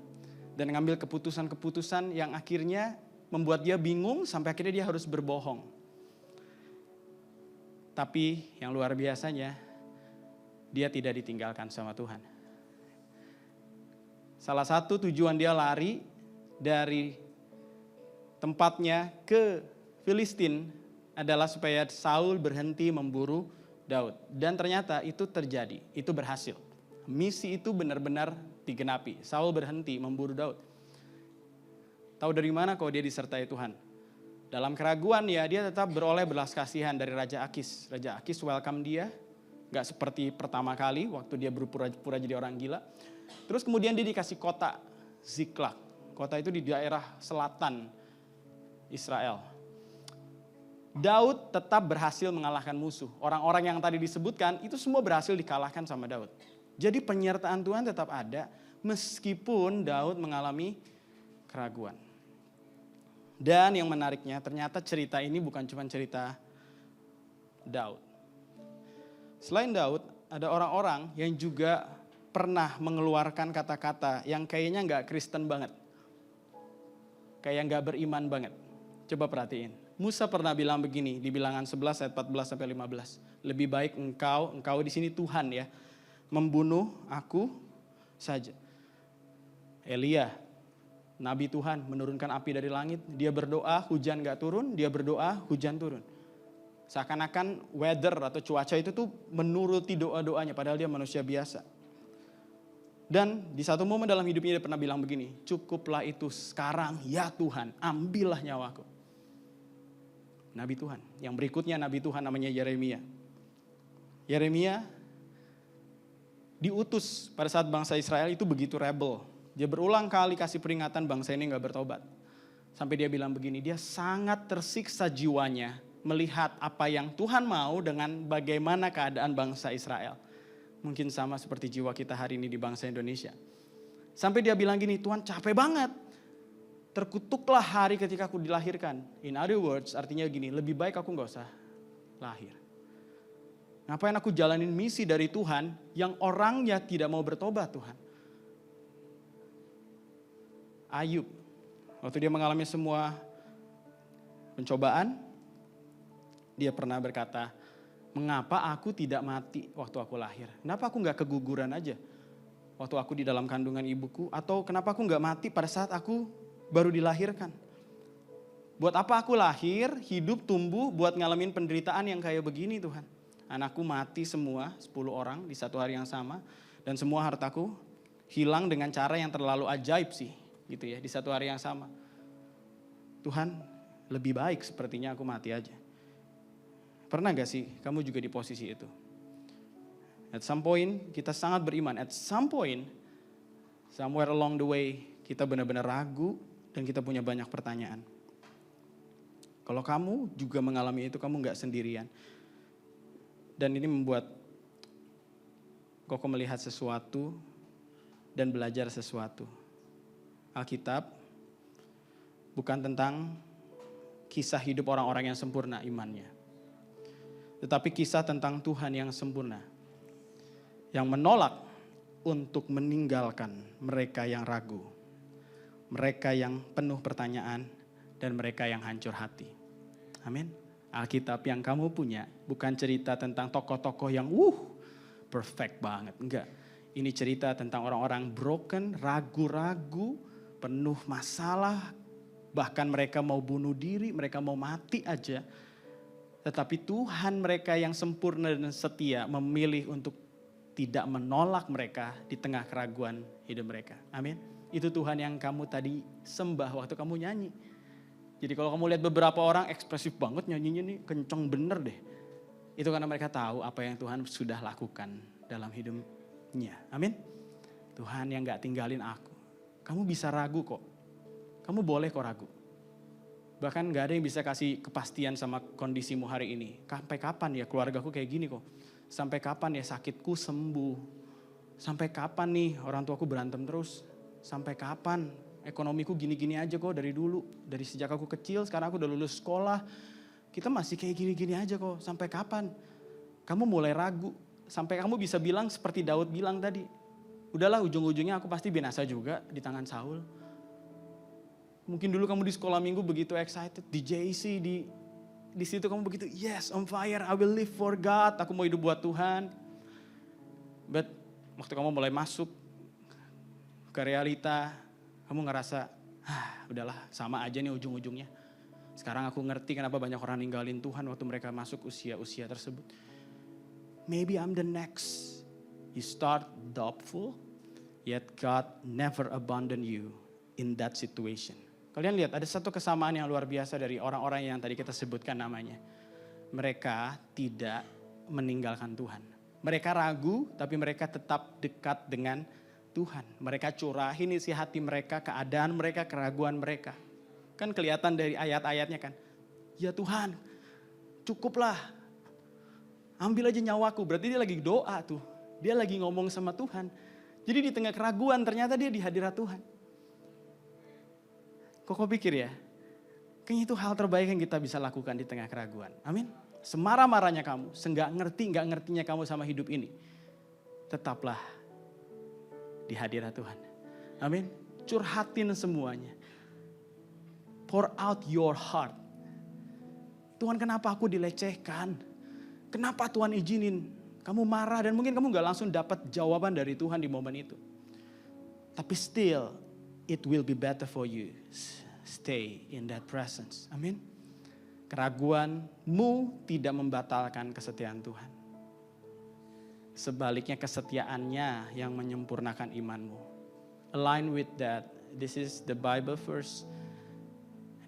Dan ngambil keputusan-keputusan yang akhirnya membuat dia bingung sampai akhirnya dia harus berbohong. Tapi yang luar biasanya, dia tidak ditinggalkan sama Tuhan. Salah satu tujuan dia lari dari tempatnya ke Filistin adalah supaya Saul berhenti memburu Daud. Dan ternyata itu terjadi, itu berhasil. Misi itu benar-benar digenapi. Saul berhenti memburu Daud. Tahu dari mana kalau dia disertai Tuhan? Dalam keraguan ya, dia tetap beroleh belas kasihan dari Raja Akis. Raja Akis welcome dia, gak seperti pertama kali waktu dia berpura-pura jadi orang gila. Terus kemudian dia dikasih kota Siklak. Kota itu di daerah selatan Israel. Daud tetap berhasil mengalahkan musuh. Orang-orang yang tadi disebutkan itu semua berhasil dikalahkan sama Daud. Jadi penyertaan Tuhan tetap ada meskipun Daud mengalami keraguan. Dan yang menariknya ternyata cerita ini bukan cuma cerita Daud. Selain Daud ada orang-orang yang juga pernah mengeluarkan kata-kata yang kayaknya gak Kristen banget. Kayak gak beriman banget. Coba perhatiin. Musa pernah bilang begini di Bilangan 11 ayat 14 sampai 15. Lebih baik engkau di sini Tuhan ya, membunuh aku saja. Elia, nabi Tuhan menurunkan api dari langit, dia berdoa hujan gak turun, dia berdoa hujan turun. Seakan-akan weather atau cuaca itu tuh menuruti doa-doanya padahal dia manusia biasa. Dan di satu momen dalam hidupnya dia pernah bilang begini, cukuplah itu sekarang ya Tuhan, ambillah nyawaku. Nabi Tuhan. Yang berikutnya Nabi Tuhan namanya Yeremia. Yeremia diutus pada saat bangsa Israel itu begitu rebel. Dia berulang kali kasih peringatan bangsa ini gak bertobat. Sampai dia bilang begini, dia sangat tersiksa jiwanya melihat apa yang Tuhan mau dengan bagaimana keadaan bangsa Israel. Mungkin sama seperti jiwa kita hari ini di bangsa Indonesia. Sampai dia bilang gini, Tuhan capek banget. Terkutuklah hari ketika aku dilahirkan. In other words, artinya gini, lebih baik aku gak usah lahir. Ngapain aku jalanin misi dari Tuhan yang orangnya tidak mau bertobat Tuhan. Ayub. Waktu dia mengalami semua pencobaan, dia pernah berkata, mengapa aku tidak mati waktu aku lahir? Kenapa aku gak keguguran aja waktu aku di dalam kandungan ibuku? Atau kenapa aku gak mati pada saat aku baru dilahirkan? Buat apa aku lahir, hidup, tumbuh, buat ngalamin penderitaan yang kayak begini Tuhan? Anakku mati semua, 10 orang di satu hari yang sama. Dan semua hartaku hilang dengan cara yang terlalu ajaib sih, gitu ya, di satu hari yang sama. Tuhan, lebih baik sepertinya aku mati aja. Pernah gak sih kamu juga di posisi itu? At some point kita sangat beriman. At some point, somewhere along the way, kita benar-benar ragu dan kita punya banyak pertanyaan. Kalau kamu juga mengalami itu, kamu gak sendirian. Dan ini membuat Koko melihat sesuatu dan belajar sesuatu. Alkitab bukan tentang kisah hidup orang-orang yang sempurna imannya, tetapi kisah tentang Tuhan yang sempurna, yang menolak untuk meninggalkan mereka yang ragu, mereka yang penuh pertanyaan, dan mereka yang hancur hati. Amin. Alkitab yang kamu punya bukan cerita tentang tokoh-tokoh yang perfect banget. Enggak. Ini cerita tentang orang-orang broken, ragu-ragu, penuh masalah, bahkan mereka mau bunuh diri, mereka mau mati aja. Tetapi Tuhan mereka yang sempurna dan setia memilih untuk tidak menolak mereka di tengah keraguan hidup mereka. Amin. Itu Tuhan yang kamu tadi sembah waktu kamu nyanyi. Jadi kalau kamu lihat beberapa orang ekspresif banget nyanyinya nih, kenceng bener deh. Itu karena mereka tahu apa yang Tuhan sudah lakukan dalam hidupnya. Amin. Tuhan yang gak tinggalin aku. Kamu bisa ragu kok. Kamu boleh kok ragu. Bahkan gak ada yang bisa kasih kepastian sama kondisimu hari ini. Sampai kapan ya keluargaku kayak gini kok. Sampai kapan ya sakitku sembuh. Sampai kapan nih orang tuaku berantem terus. Sampai kapan ekonomiku gini-gini aja kok dari dulu. Dari sejak aku kecil sekarang aku udah lulus sekolah. Kita masih kayak gini-gini aja kok. Sampai kapan? Kamu mulai ragu. Sampai kamu bisa bilang seperti Daud bilang tadi. Udahlah ujung-ujungnya aku pasti binasa juga di tangan Saul. Mungkin dulu kamu di sekolah minggu begitu excited. Di JC, di situ kamu begitu yes on fire. I will live for God. Aku mau hidup buat Tuhan. But waktu kamu mulai masuk ke realita. Kamu ngerasa udahlah sama aja nih ujung-ujungnya. Sekarang aku ngerti kenapa banyak orang ninggalin Tuhan waktu mereka masuk usia-usia tersebut. Maybe I'm the next. You start doubtful, yet God never abandon you in that situation. Kalian lihat ada satu kesamaan yang luar biasa dari orang-orang yang tadi kita sebutkan namanya. Mereka tidak meninggalkan Tuhan. Mereka ragu tapi mereka tetap dekat dengan Tuhan. Mereka curahin isi hati mereka, keadaan mereka, keraguan mereka. Kan kelihatan dari ayat-ayatnya kan. Ya Tuhan, cukuplah. Ambil aja nyawaku. Berarti dia lagi doa tuh. Dia lagi ngomong sama Tuhan. Jadi di tengah keraguan ternyata dia di hadirat Tuhan. Kok pikir ya? Kayaknya itu hal terbaik yang kita bisa lakukan di tengah keraguan. Amin. Semarah-marahnya kamu, nggak ngertinya kamu sama hidup ini. Tetaplah di hadirat Tuhan. Amin. Curhatin semuanya. Pour out your heart. Tuhan, kenapa aku dilecehkan? Kenapa Tuhan izinin kamu marah dan mungkin kamu gak langsung dapat jawaban dari Tuhan di momen itu. Tapi still it will be better for you. Stay in that presence. Amin. Keraguanmu tidak membatalkan kesetiaan Tuhan. Sebaliknya kesetiaannya yang menyempurnakan imanmu. Align with that. This is the Bible verse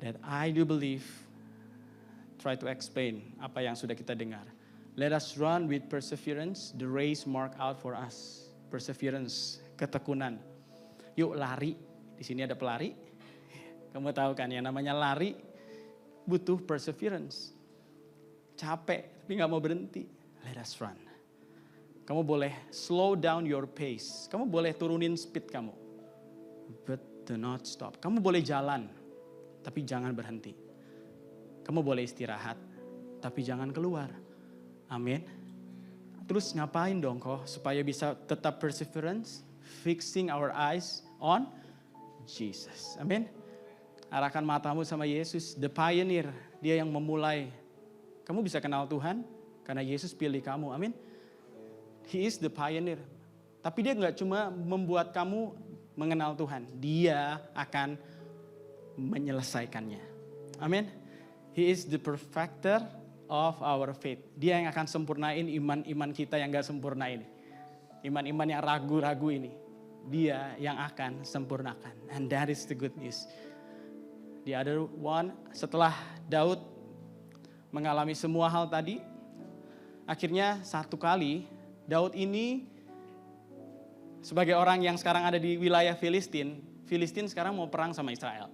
that I do believe. Try to explain apa yang sudah kita dengar. Let us run with perseverance the race marked out for us. Perseverance, ketekunan. Yuk lari. Di sini ada pelari. Kamu tahu kan yang namanya lari butuh perseverance. Capek tapi gak mau berhenti. Let us run. Kamu boleh slow down your pace. Kamu boleh turunin speed kamu. But do not stop. Kamu boleh jalan tapi jangan berhenti. Kamu boleh istirahat tapi jangan keluar. Amin. Terus ngapain dong kok supaya bisa tetap perseverance? Fixing our eyes on Jesus. Amin. Arahkan matamu sama Yesus, the pioneer. Dia yang memulai. Kamu bisa kenal Tuhan karena Yesus pilih kamu. Amin. He is the pioneer. Tapi dia gak cuma membuat kamu mengenal Tuhan. Dia akan menyelesaikannya. Amin. He is the perfecter of our faith. Dia yang akan sempurnain iman-iman kita yang gak sempurna ini. Iman-iman yang ragu-ragu ini. Dia yang akan sempurnakan. And that is the good news. The other one, setelah Daud mengalami semua hal tadi, akhirnya satu kali Daud ini sebagai orang yang sekarang ada di wilayah Filistin sekarang mau perang sama Israel.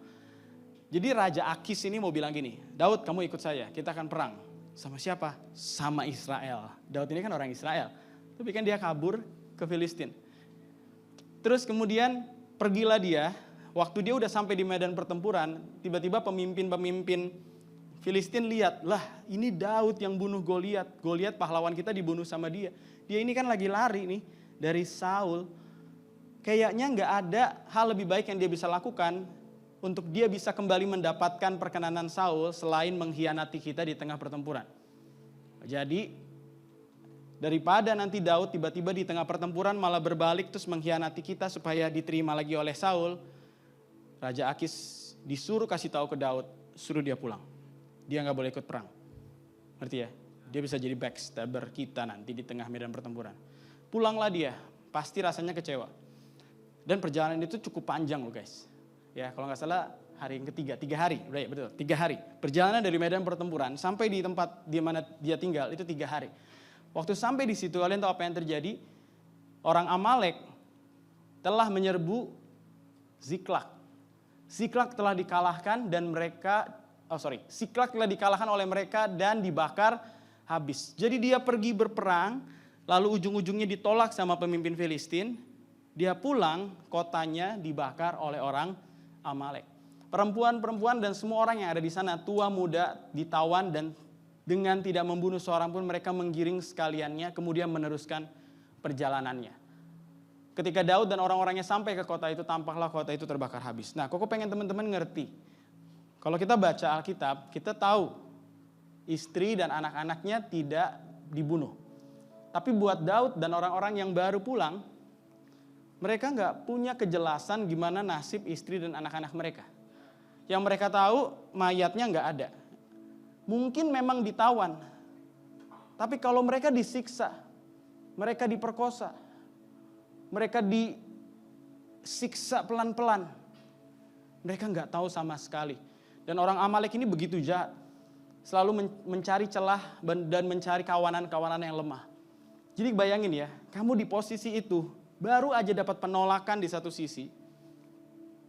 Jadi Raja Akis ini mau bilang gini, Daud kamu ikut saya, kita akan perang. Sama siapa? Sama Israel. Daud ini kan orang Israel, tapi kan dia kabur ke Filistin. Terus kemudian pergilah dia, waktu dia udah sampai di medan pertempuran, tiba-tiba pemimpin-pemimpin Filistin lihat, lah ini Daud yang bunuh Goliat. Goliat pahlawan kita dibunuh sama dia. Dia ini kan lagi lari nih dari Saul. Kayaknya gak ada hal lebih baik yang dia bisa lakukan untuk dia bisa kembali mendapatkan perkenanan Saul selain mengkhianati kita di tengah pertempuran. Jadi daripada nanti Daud tiba-tiba di tengah pertempuran malah berbalik terus mengkhianati kita supaya diterima lagi oleh Saul, Raja Akis disuruh kasih tahu ke Daud, suruh dia pulang. Dia gak boleh ikut perang. Ngerti ya? Dia bisa jadi backstabber kita nanti di tengah medan pertempuran. Pulanglah dia, pasti rasanya kecewa. Dan perjalanan itu cukup panjang loh guys. Ya kalau gak salah hari yang ketiga, 3 hari. Right, betul, 3 hari. Perjalanan dari medan pertempuran sampai di tempat di mana dia tinggal itu 3 hari. Waktu sampai di situ kalian tahu apa yang terjadi? Orang Amalek telah menyerbu Ziklag. Ziklag telah dikalahkan dan Ziklag telah dikalahkan oleh mereka dan dibakar habis. Jadi dia pergi berperang, lalu ujung-ujungnya ditolak sama pemimpin Filistin. Dia pulang, kotanya dibakar oleh orang Amalek. Perempuan-perempuan dan semua orang yang ada di sana, tua muda, ditawan dan dengan tidak membunuh seorang pun mereka menggiring sekaliannya kemudian meneruskan perjalanannya. Ketika Daud dan orang-orangnya sampai ke kota itu, tampaklah kota itu terbakar habis. Nah, Koko pengen teman-teman ngerti. Kalau kita baca Alkitab, kita tahu istri dan anak-anaknya tidak dibunuh. Tapi buat Daud dan orang-orang yang baru pulang, mereka nggak punya kejelasan gimana nasib istri dan anak-anak mereka. Yang mereka tahu mayatnya nggak ada. Mungkin memang ditawan. Tapi kalau mereka disiksa, mereka diperkosa, mereka disiksa pelan-pelan, mereka nggak tahu sama sekali. Dan orang Amalek ini begitu jahat. Selalu mencari celah dan mencari kawanan-kawanan yang lemah. Jadi bayangin ya, kamu di posisi itu, baru aja dapat penolakan di satu sisi.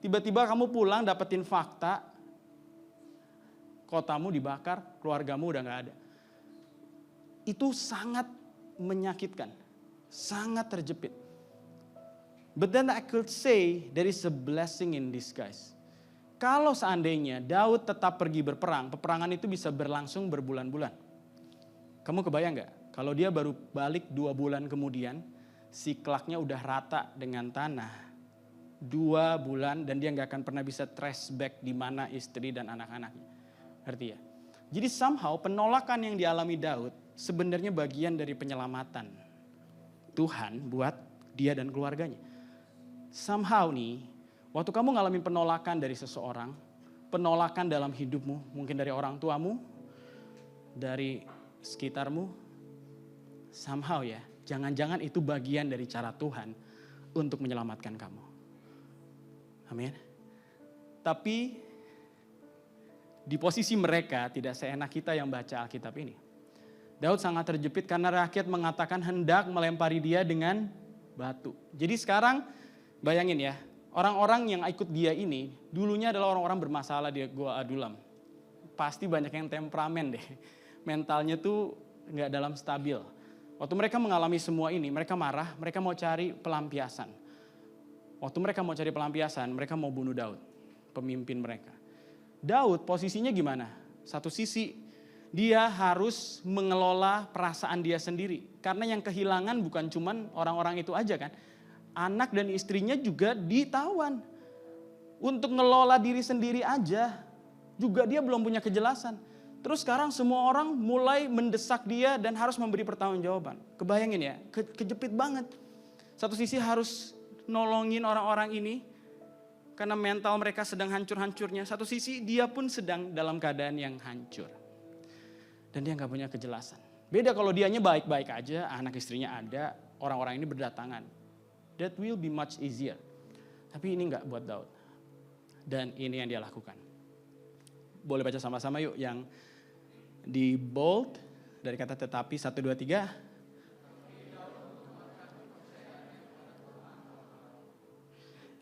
Tiba-tiba kamu pulang dapetin fakta, kotamu dibakar, keluargamu udah gak ada. Itu sangat menyakitkan, sangat terjepit. But then I could say there is a blessing in disguise. Kalau seandainya Daud tetap pergi berperang, peperangan itu bisa berlangsung berbulan-bulan. Kamu kebayang gak? Kalau dia baru balik 2 bulan kemudian, Siklagnya udah rata dengan tanah. 2 bulan dan dia gak akan pernah bisa trace back di mana istri dan anak-anaknya. Ngerti ya? Jadi somehow penolakan yang dialami Daud sebenarnya bagian dari penyelamatan Tuhan buat dia dan keluarganya. Somehow nih, waktu kamu ngalamin penolakan dari seseorang, penolakan dalam hidupmu, mungkin dari orang tuamu, dari sekitarmu, somehow ya, jangan-jangan itu bagian dari cara Tuhan untuk menyelamatkan kamu. Amin. Tapi di posisi mereka tidak seenak kita yang baca Alkitab ini. Daud sangat terjepit karena rakyat mengatakan hendak melempari dia dengan batu. Jadi sekarang bayangin ya, orang-orang yang ikut dia ini dulunya adalah orang-orang bermasalah di Gua Adulam. Pasti banyak yang temperamen deh. Mentalnya tuh gak dalam stabil. Waktu mereka mengalami semua ini, mereka marah, mereka mau cari pelampiasan. Waktu mereka mau cari pelampiasan, mereka mau bunuh Daud, pemimpin mereka. Daud posisinya gimana? Satu sisi dia harus mengelola perasaan dia sendiri. Karena yang kehilangan bukan cuman orang-orang itu aja kan. Anak dan istrinya juga ditawan. untuk ngelola diri sendiri aja. Juga dia belum punya kejelasan. Terus sekarang semua orang mulai mendesak dia dan harus memberi pertanggungjawaban. Kebayangin ya, kejepit banget. Satu sisi harus nolongin orang-orang ini karena mental mereka sedang hancur-hancurnya. Satu sisi dia pun sedang dalam keadaan yang hancur. Dan dia gak punya kejelasan. Beda kalau dianya baik-baik aja, anak istrinya ada, orang-orang ini berdatangan. That will be much easier. Tapi ini gak buat Daud. Dan ini yang dia lakukan. Boleh baca sama-sama yuk yang di bold dari kata tetapi 1, 2, 3.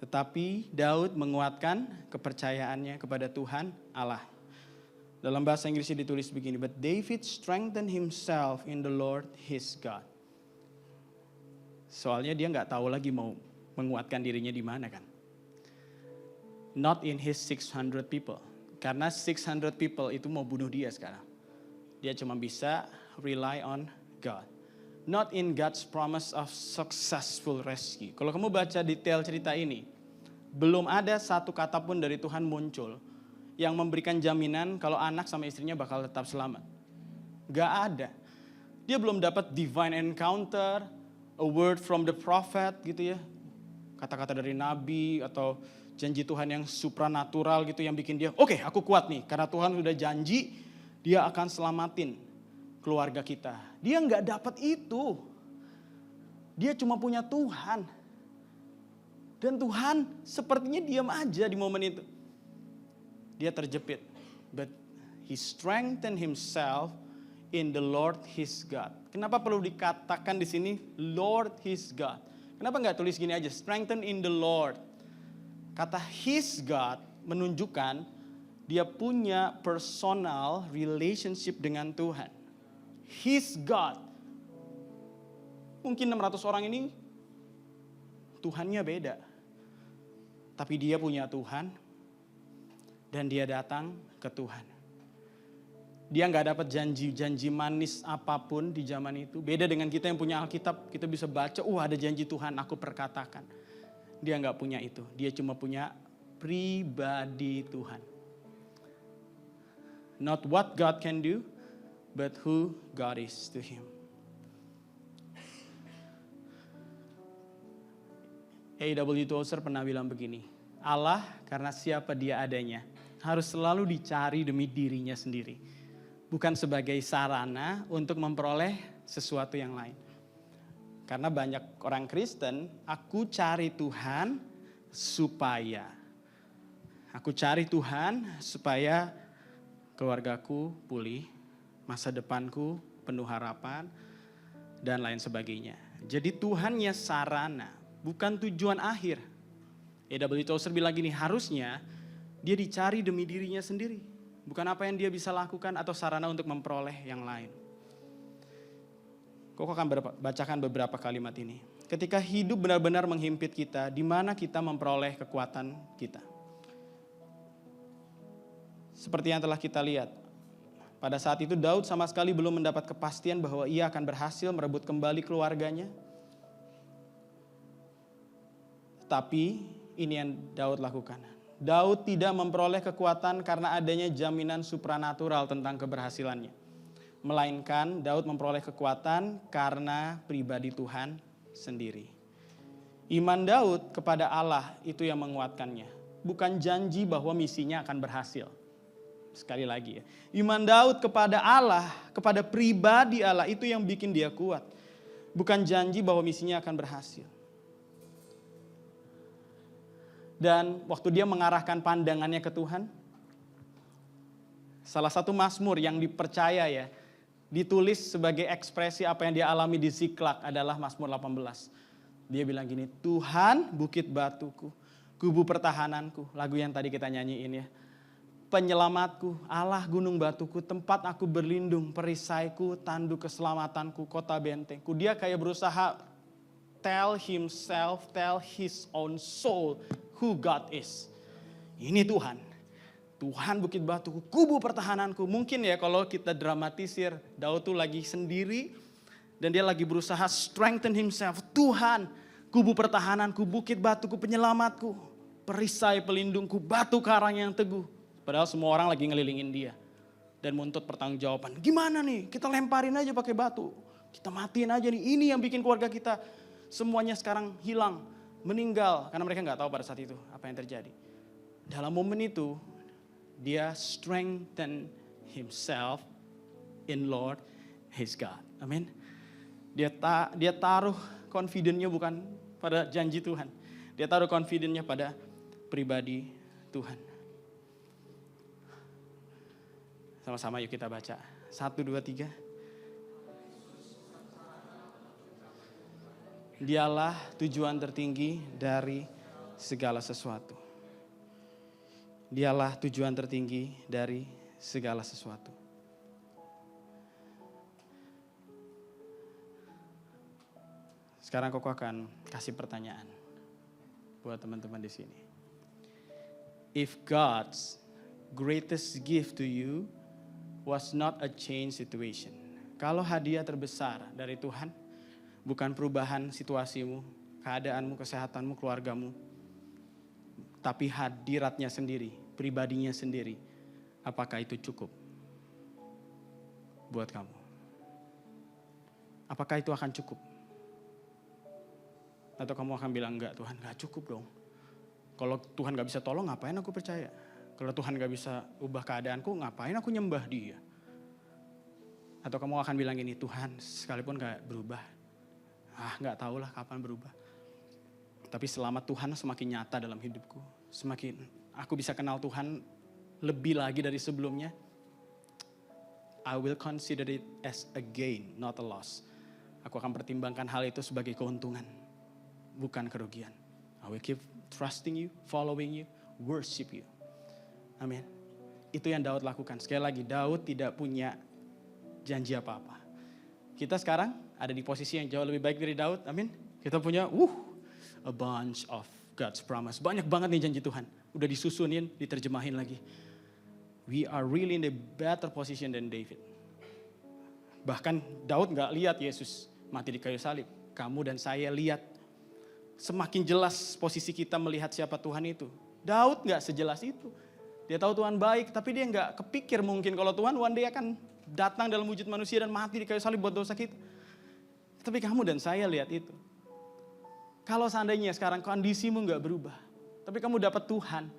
Tetapi Daud menguatkan kepercayaannya kepada Tuhan Allah. Dalam bahasa Inggrisnya ditulis begini, but David strengthened himself in the Lord his God. Soalnya dia nggak tahu lagi mau menguatkan dirinya di mana kan. Not in his 600 people. Karena 600 people itu mau bunuh dia sekarang. Dia cuma bisa rely on God. Not in God's promise of successful rescue. Kalau kamu baca detail cerita ini, belum ada satu kata pun dari Tuhan muncul yang memberikan jaminan kalau anak sama istrinya bakal tetap selamat. Gak ada. Dia belum dapat divine encounter, a word from the prophet gitu ya. Kata-kata dari nabi atau janji Tuhan yang supranatural gitu yang bikin dia, oke, aku kuat nih. Karena Tuhan sudah janji dia akan selamatin keluarga kita. Dia nggak dapat itu. Dia cuma punya Tuhan. Dan Tuhan sepertinya diam aja di momen itu. Dia terjepit. But he strengthened himself in the Lord his God. Kenapa perlu dikatakan di sini Lord his God? Kenapa nggak tulis gini aja, strengthen in the Lord. Kata his God menunjukkan dia punya personal relationship dengan Tuhan. His God. Mungkin 600 orang ini Tuhannya beda. Tapi dia punya Tuhan dan dia datang ke Tuhan. Dia gak dapat janji-janji manis apapun di zaman itu. Beda dengan kita yang punya Alkitab, kita bisa baca, ada janji Tuhan aku perkatakan. Dia gak punya itu, dia cuma punya pribadi Tuhan. Not what God can do, but who God is to him. A.W. Tozer pernah bilang begini, Allah karena siapa dia adanya harus selalu dicari demi dirinya sendiri. Bukan sebagai sarana untuk memperoleh sesuatu yang lain. Karena banyak orang Kristen, aku cari Tuhan supaya. Aku cari Tuhan supaya keluargaku pulih, masa depanku penuh harapan, dan lain sebagainya. Jadi Tuhannya sarana, bukan tujuan akhir. A.W. Tozer bilang gini, harusnya dia dicari demi dirinya sendiri. Bukan apa yang dia bisa lakukan atau sarana untuk memperoleh yang lain. Kok akan bacakan beberapa kalimat ini. Ketika hidup benar-benar menghimpit kita, di mana kita memperoleh kekuatan kita. Seperti yang telah kita lihat. Pada saat itu Daud sama sekali belum mendapat kepastian bahwa ia akan berhasil merebut kembali keluarganya. Tapi ini yang Daud lakukan. Daud tidak memperoleh kekuatan karena adanya jaminan supranatural tentang keberhasilannya. Melainkan Daud memperoleh kekuatan karena pribadi Tuhan sendiri. Iman Daud kepada Allah itu yang menguatkannya. Bukan janji bahwa misinya akan berhasil. Sekali lagi ya. Iman Daud kepada Allah, kepada pribadi Allah itu yang bikin dia kuat. Bukan janji bahwa misinya akan berhasil. Dan waktu dia mengarahkan pandangannya ke Tuhan, salah satu mazmur yang dipercaya ya, ditulis sebagai ekspresi apa yang dia alami di Ziklag adalah Mazmur 18. Dia bilang gini, Tuhan bukit batuku, kubu pertahananku, lagu yang tadi kita nyanyiin ya. Penyelamatku, Allah gunung batuku, tempat aku berlindung, perisaiku, tanduk keselamatanku, kota bentengku. Dia kayak berusaha tell his own soul who God is. Ini Tuhan. Tuhan bukit batuku, kubu pertahananku. Mungkin ya kalau kita dramatisir, Daud tuh lagi sendiri dan dia lagi berusaha strengthen himself. Tuhan, kubu pertahananku, bukit batuku, penyelamatku, perisai pelindungku, batu karang yang teguh. Padahal semua orang lagi ngelilingin dia. Dan menuntut pertanggungjawaban. Gimana nih, kita lemparin aja pakai batu. Kita matiin aja nih, ini yang bikin keluarga kita semuanya sekarang hilang, meninggal. Karena mereka gak tahu pada saat itu apa yang terjadi. Dalam momen itu, dia strengthen himself in Lord his God. Amin. Dia taruh confidence-nya bukan pada janji Tuhan. Dia taruh confidence-nya pada pribadi Tuhan. Sama-sama yuk kita baca. 1, 2, 3. Dialah tujuan tertinggi dari segala sesuatu. Dialah tujuan tertinggi dari segala sesuatu. Sekarang Koko akan kasih pertanyaan buat teman-teman di sini. If God's greatest gift to you was not a change situation. Kalau hadiah terbesar dari Tuhan bukan perubahan situasimu, keadaanmu, kesehatanmu, keluargamu, tapi hadiratnya sendiri, pribadinya sendiri, apakah itu cukup buat kamu? Apakah itu akan cukup? Atau kamu akan bilang, enggak Tuhan, enggak cukup dong. Kalau Tuhan gak bisa tolong, ngapain aku percaya? Kalau Tuhan gak bisa ubah keadaanku, ngapain aku nyembah dia? Atau kamu akan bilang gini, Tuhan sekalipun gak berubah, gak tahulah kapan berubah. Tapi selama Tuhan semakin nyata dalam hidupku, semakin aku bisa kenal Tuhan lebih lagi dari sebelumnya, I will consider it as a gain, not a loss. Aku akan pertimbangkan hal itu sebagai keuntungan, bukan kerugian. I will keep trusting you, following you, worship you. Amin. Itu yang Daud lakukan. Sekali lagi, Daud tidak punya janji apa-apa. Kita sekarang ada di posisi yang jauh lebih baik dari Daud. Amin. Kita punya a bunch of God's promise. Banyak banget nih janji Tuhan. Udah disusunin, diterjemahin lagi. We are really in a better position than David. Bahkan Daud gak lihat Yesus mati di kayu salib. Kamu dan saya lihat. Semakin jelas posisi kita melihat siapa Tuhan itu. Daud gak sejelas itu. Dia tahu Tuhan baik, tapi dia nggak kepikir mungkin kalau Tuhan one day akan datang dalam wujud manusia dan mati di kayu salib buat dosa kita. Tapi kamu dan saya lihat itu. Kalau seandainya sekarang kondisimu nggak berubah, tapi kamu dapat Tuhan,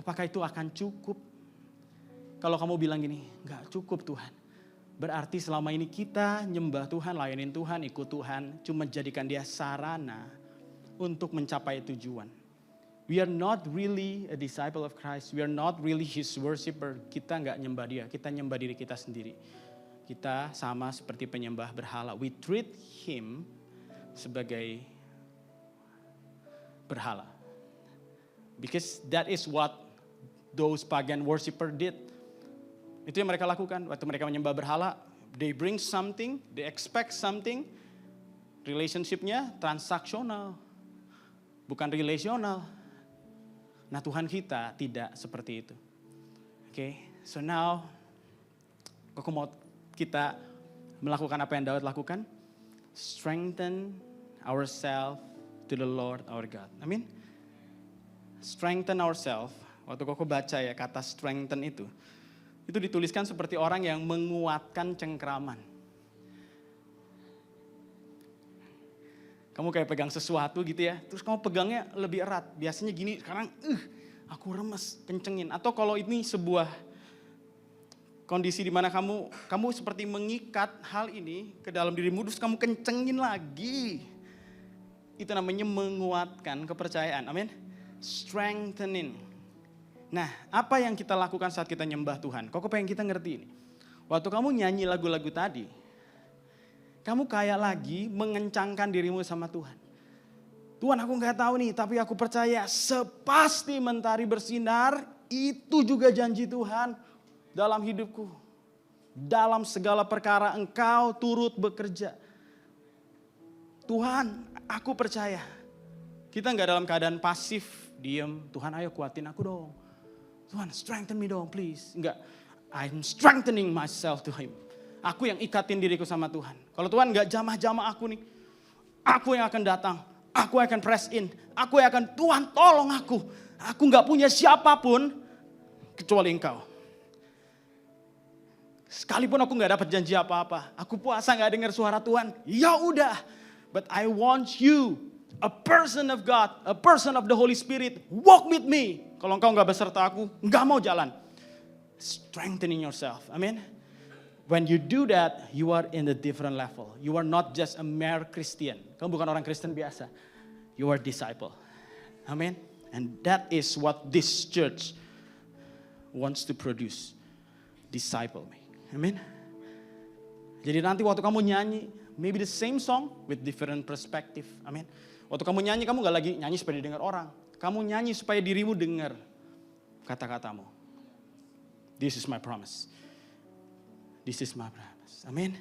apakah itu akan cukup? Kalau kamu bilang gini, nggak cukup Tuhan. Berarti selama ini kita nyembah Tuhan, layanin Tuhan, ikut Tuhan, cuma jadikan dia sarana untuk mencapai tujuan. We are not really a disciple of Christ. We are not really His worshipper. Kita nggak nyembah dia, kita nyembah diri kita sendiri. Kita sama seperti penyembah berhala. We treat Him sebagai berhala. Because that is what those pagan worshipper did. Itu yang mereka lakukan. Waktu mereka menyembah berhala, they bring something, they expect something. Relationship-nya transaksional, bukan relasional. Nah Tuhan kita tidak seperti itu. Okay, so now aku mau kita melakukan apa yang Daud lakukan. Strengthen ourselves to the Lord our God. Amin. Strengthen ourselves. Waktu aku baca ya kata strengthen itu dituliskan seperti orang yang menguatkan cengkraman. Kamu kayak pegang sesuatu gitu ya, terus kamu pegangnya lebih erat. Biasanya gini, sekarang aku remes, kencengin. Atau kalau ini sebuah kondisi di mana kamu seperti mengikat hal ini ke dalam dirimu, terus kamu kencengin lagi. Itu namanya menguatkan kepercayaan, amin. Strengthening. Nah, apa yang kita lakukan saat kita nyembah Tuhan? Kok pengen kita ngerti ini. Waktu kamu nyanyi lagu-lagu tadi, kamu kayak lagi mengencangkan dirimu sama Tuhan. Tuhan aku gak tahu nih, tapi aku percaya sepasti mentari bersinar, itu juga janji Tuhan dalam hidupku. Dalam segala perkara Engkau turut bekerja. Tuhan, aku percaya. Kita gak dalam keadaan pasif, diem. Tuhan ayo kuatin aku dong. Tuhan strengthen me dong please. Enggak, I'm strengthening myself to Him. Aku yang ikatin diriku sama Tuhan. Kalau Tuhan gak jamah-jamah aku nih, aku yang akan datang. Aku akan press in. Aku akan, Tuhan tolong aku. Aku gak punya siapapun kecuali Engkau. Sekalipun aku gak dapat janji apa-apa. Aku puasa gak dengar suara Tuhan. Ya udah. But I want you, a person of God, a person of the Holy Spirit, walk with me. Kalau engkau gak beserta aku, gak mau jalan. Strengthening yourself. Amin. When you do that, you are in a different level. You are not just a mere Christian. Kamu bukan orang Kristen biasa. You are disciple. Amin. And that is what this church wants to produce. Disciple me. Amin. Jadi nanti waktu kamu nyanyi, maybe the same song with different perspective. Amin. Waktu kamu nyanyi, kamu gak lagi nyanyi supaya didengar orang. Kamu nyanyi supaya dirimu dengar kata-katamu. This is my promise. This is my promise. Amin.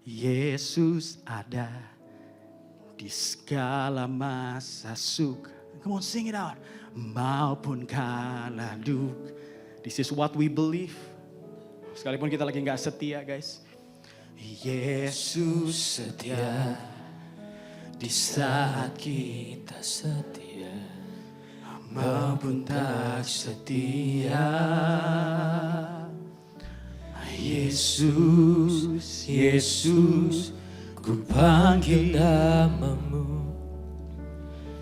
Yesus ada di segala masa suka. Come on, sing it out. Maupun kala duka. This is what we believe. Sekalipun kita lagi gak setia, guys. Yesus setia di saat kita setia, maupun tak setia. Yesus, Yesus, ku panggil namamu.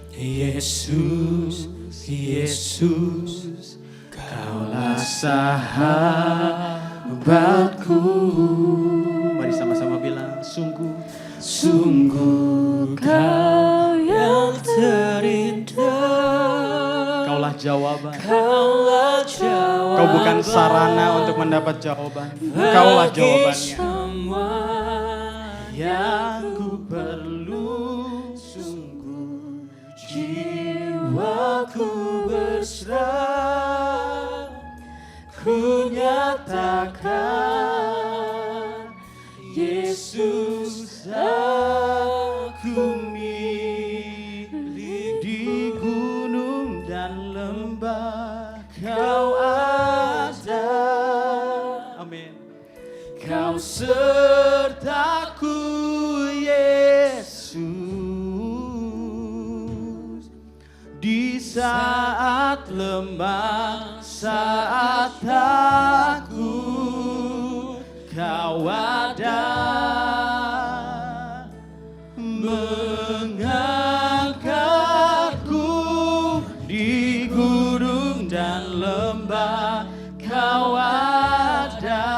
Yesus, Yesus, Kaulah sahabatku. Mari sama-sama bilang, sungguh, sungguh Kau yang terindah. Kaulah jawaban. Kaulah jawaban. Kau bukan sarana untuk mendapat jawaban. Kaulah jawabannya. Semua yang ku perlu, sungguh jiwaku berserah. Ku nyatakan Yesus aku milik. Di gunung dan lembah Kau ada. Amin. Kau sertaku Yesus. Di saat lemah, saat takut, Kau ada. Mengangkatku di gunung dan lembah, Kau ada.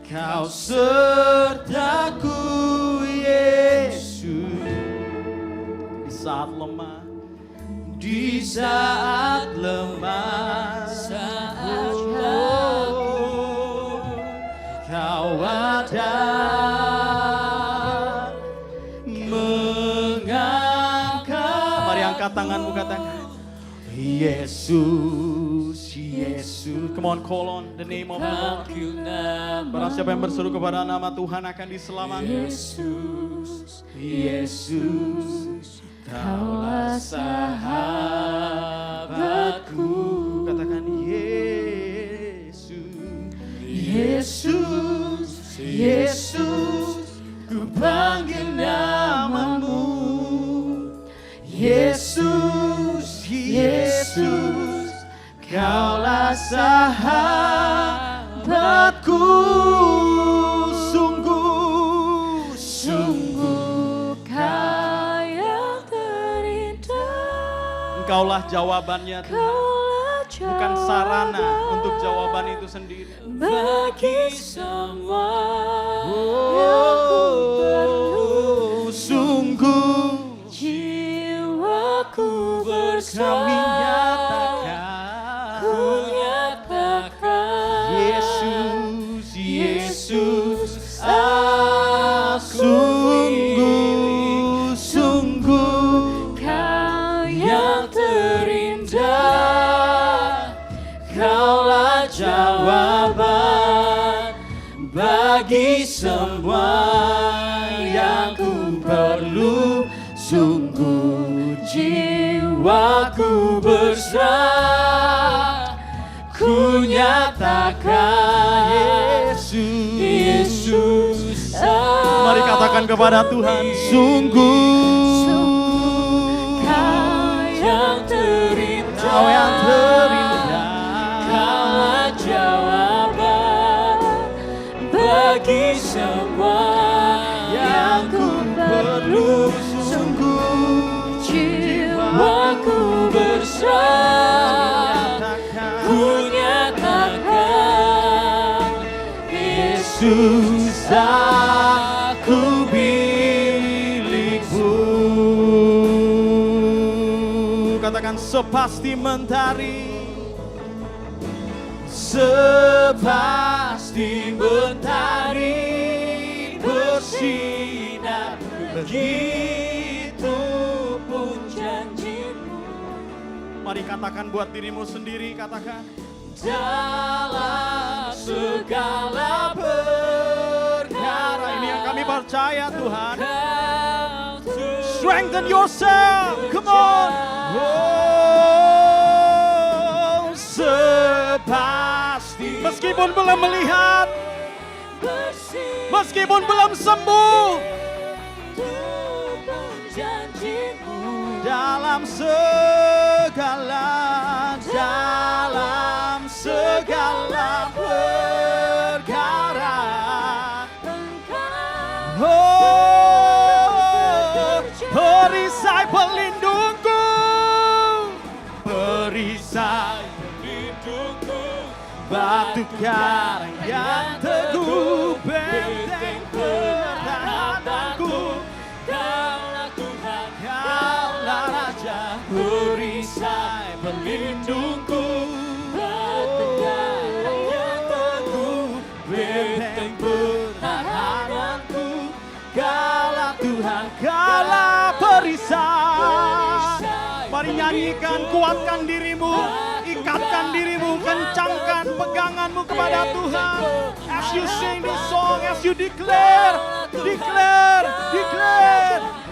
Kau sertaku Yesus. Di saat lemah, di saat lemah, saat takut, Kau ada. Mengangkat. Mari angkat tanganmu, katakan Yesus, Yesus. Come on, call on the name of the Lord. Barang siapa yang berseru kepada nama Tuhan akan diselamatkan. Yesus, Yesus, Kaulah sahabatku. Katakan Yesus, Yesus, Yesus, ku panggil namamu. Yesus, Yesus, Kaulah sahabatku. Sungguh, sungguh Kau yang terindah. Engkaulah jawabannya Tuhan. Bukan sarana untuk jawaban itu sendiri. Bagi semua yang ku perlu, sungguh jiwaku berserah. Ku nyatakan Yesus, Yesus, sungguh, sungguh Kau yang terindah. Kaulah jawaban bagi semua yang ku perlu. Sungguh jiwaku berserah. Ku nyatakan Yesus, Yesus. Mari katakan Katakan kepada Tuhan, sungguh Kau yang terindah, Kau yang terindah. Kaulah jawaban bagi semua yang ku perlu. Sungguh Jiwaku berserah, ku nyatakan Yesus aku milikmu. Katakan sepasti mentari, sepasti mentari bersinar, begitu pun janjimu. Mari katakan buat dirimu sendiri, katakan. Dalam segala perkara Ini yang kami percaya Tuhan. Kau Strengthen yourself, come on. Oh, sepasti meskipun belum melihat, bersih meskipun belum sembuh, janjimu dalam segala perkara. Oh, perisai pelindungku, perisai pelindungku, batu karang yang teguh, benteng pertahananku. Kaulah Tuhan, Kaulah Raja, perisai pelindungku, batu karang yang teguh, benteng pertahananku. Kaulah Tuhan, Kaulah perisai. Mari nyanyikan, kuatkan dirimu, ikatkan dirimu, kencangkan peganganmu kepada Tuhan. As you sing this song, as you declare,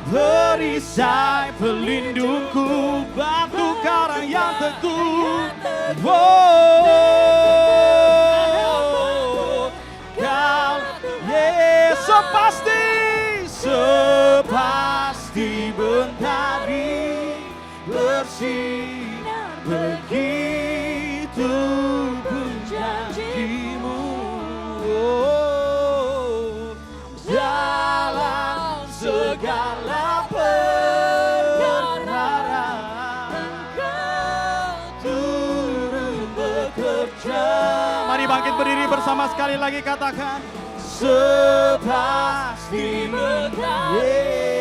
perisai pelindungku, batu karang yang teguh. Wow, Kau, Yesus sepasti mentari bersinar, begitu pun janjimu. Oh, dalam segala perkara turut bekerja. Mari bangkit berdiri bersama sekali lagi, katakan sepasti mentari.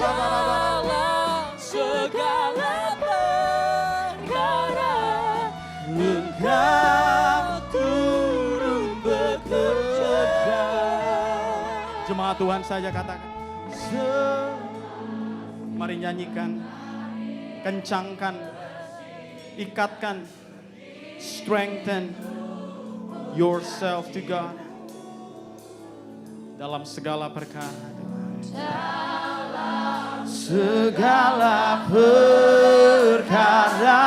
dalam segala perkara Engkau turun bekerja. Jemaat Tuhan saja katakan. Mari nyanyikan, kencangkan, ikatkan, strengthen yourself to God dalam segala perkara. Segala perkara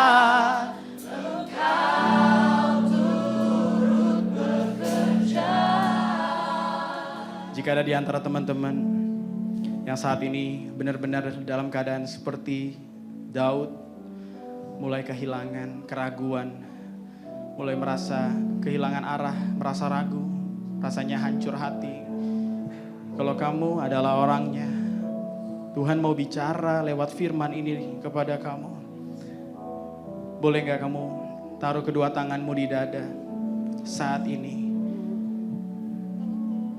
jika ada di antara teman-teman yang saat ini benar-benar dalam keadaan seperti Daud, mulai kehilangan, keraguan, mulai merasa kehilangan arah, merasa ragu, rasanya hancur hati. Kalau kamu adalah orangnya, Tuhan mau bicara lewat firman ini kepada kamu. Boleh gak kamu taruh kedua tanganmu di dada saat ini?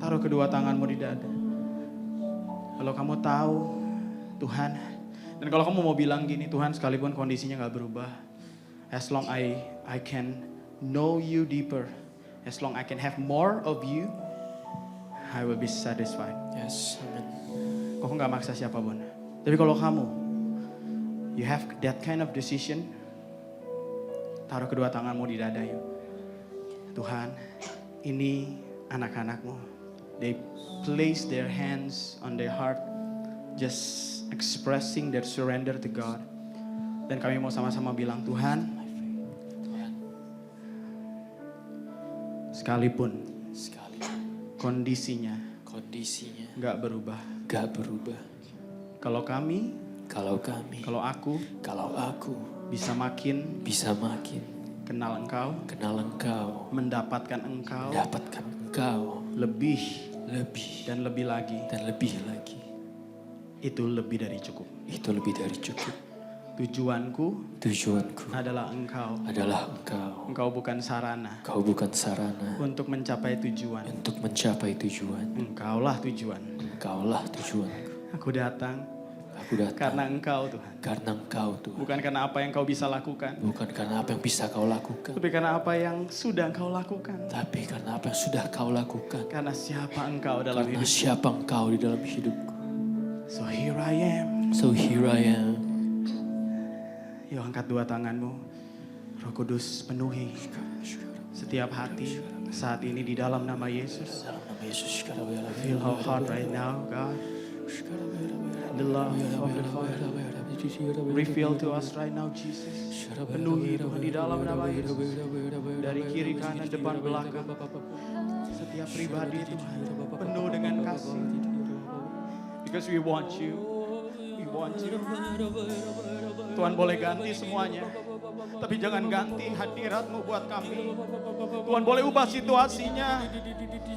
Taruh kedua tanganmu di dada. Kalau kamu tahu Tuhan, dan kalau kamu mau bilang gini, Tuhan sekalipun kondisinya gak berubah, as long I can know you deeper, as long I can have more of you, I will be satisfied. Yes, amen. Kok gak maksa siapapun. Tapi kalau kamu, you have that kind of decision, taruh kedua tanganmu di dada yuk. Tuhan, ini anak-anakmu. They place their hands on their heart, just expressing their surrender to God. Dan kami mau sama-sama bilang, Tuhan, sekalipun kondisinya gak berubah. Kalau aku bisa makin kenal Engkau, mendapatkan Engkau lebih dan lebih lagi. Itu lebih dari cukup. Tujuanku adalah Engkau. Engkau bukan sarana untuk mencapai tujuan. Engkaulah tujuan. Aku datang karena Engkau, Tuhan. Bukan karena apa yang Kau bisa lakukan. Tapi karena apa yang sudah Engkau lakukan. Karena siapa Engkau dalam hidupku. So here I am. Yuk angkat dua tanganmu. Roh Kudus penuhi setiap hati saat ini di dalam nama Yesus. Feel our heart right now, God. The love of the Father. Reveal to us right now, Jesus. Penuhi Tuhan di dalam nama Yesus. Dari kiri kanan depan belakang. Setiap pribadi Tuhan penuh dengan kasih. Because we want you. Tuhan boleh ganti semuanya, tapi jangan ganti hadirat-Mu buat kami. Tuhan boleh ubah situasinya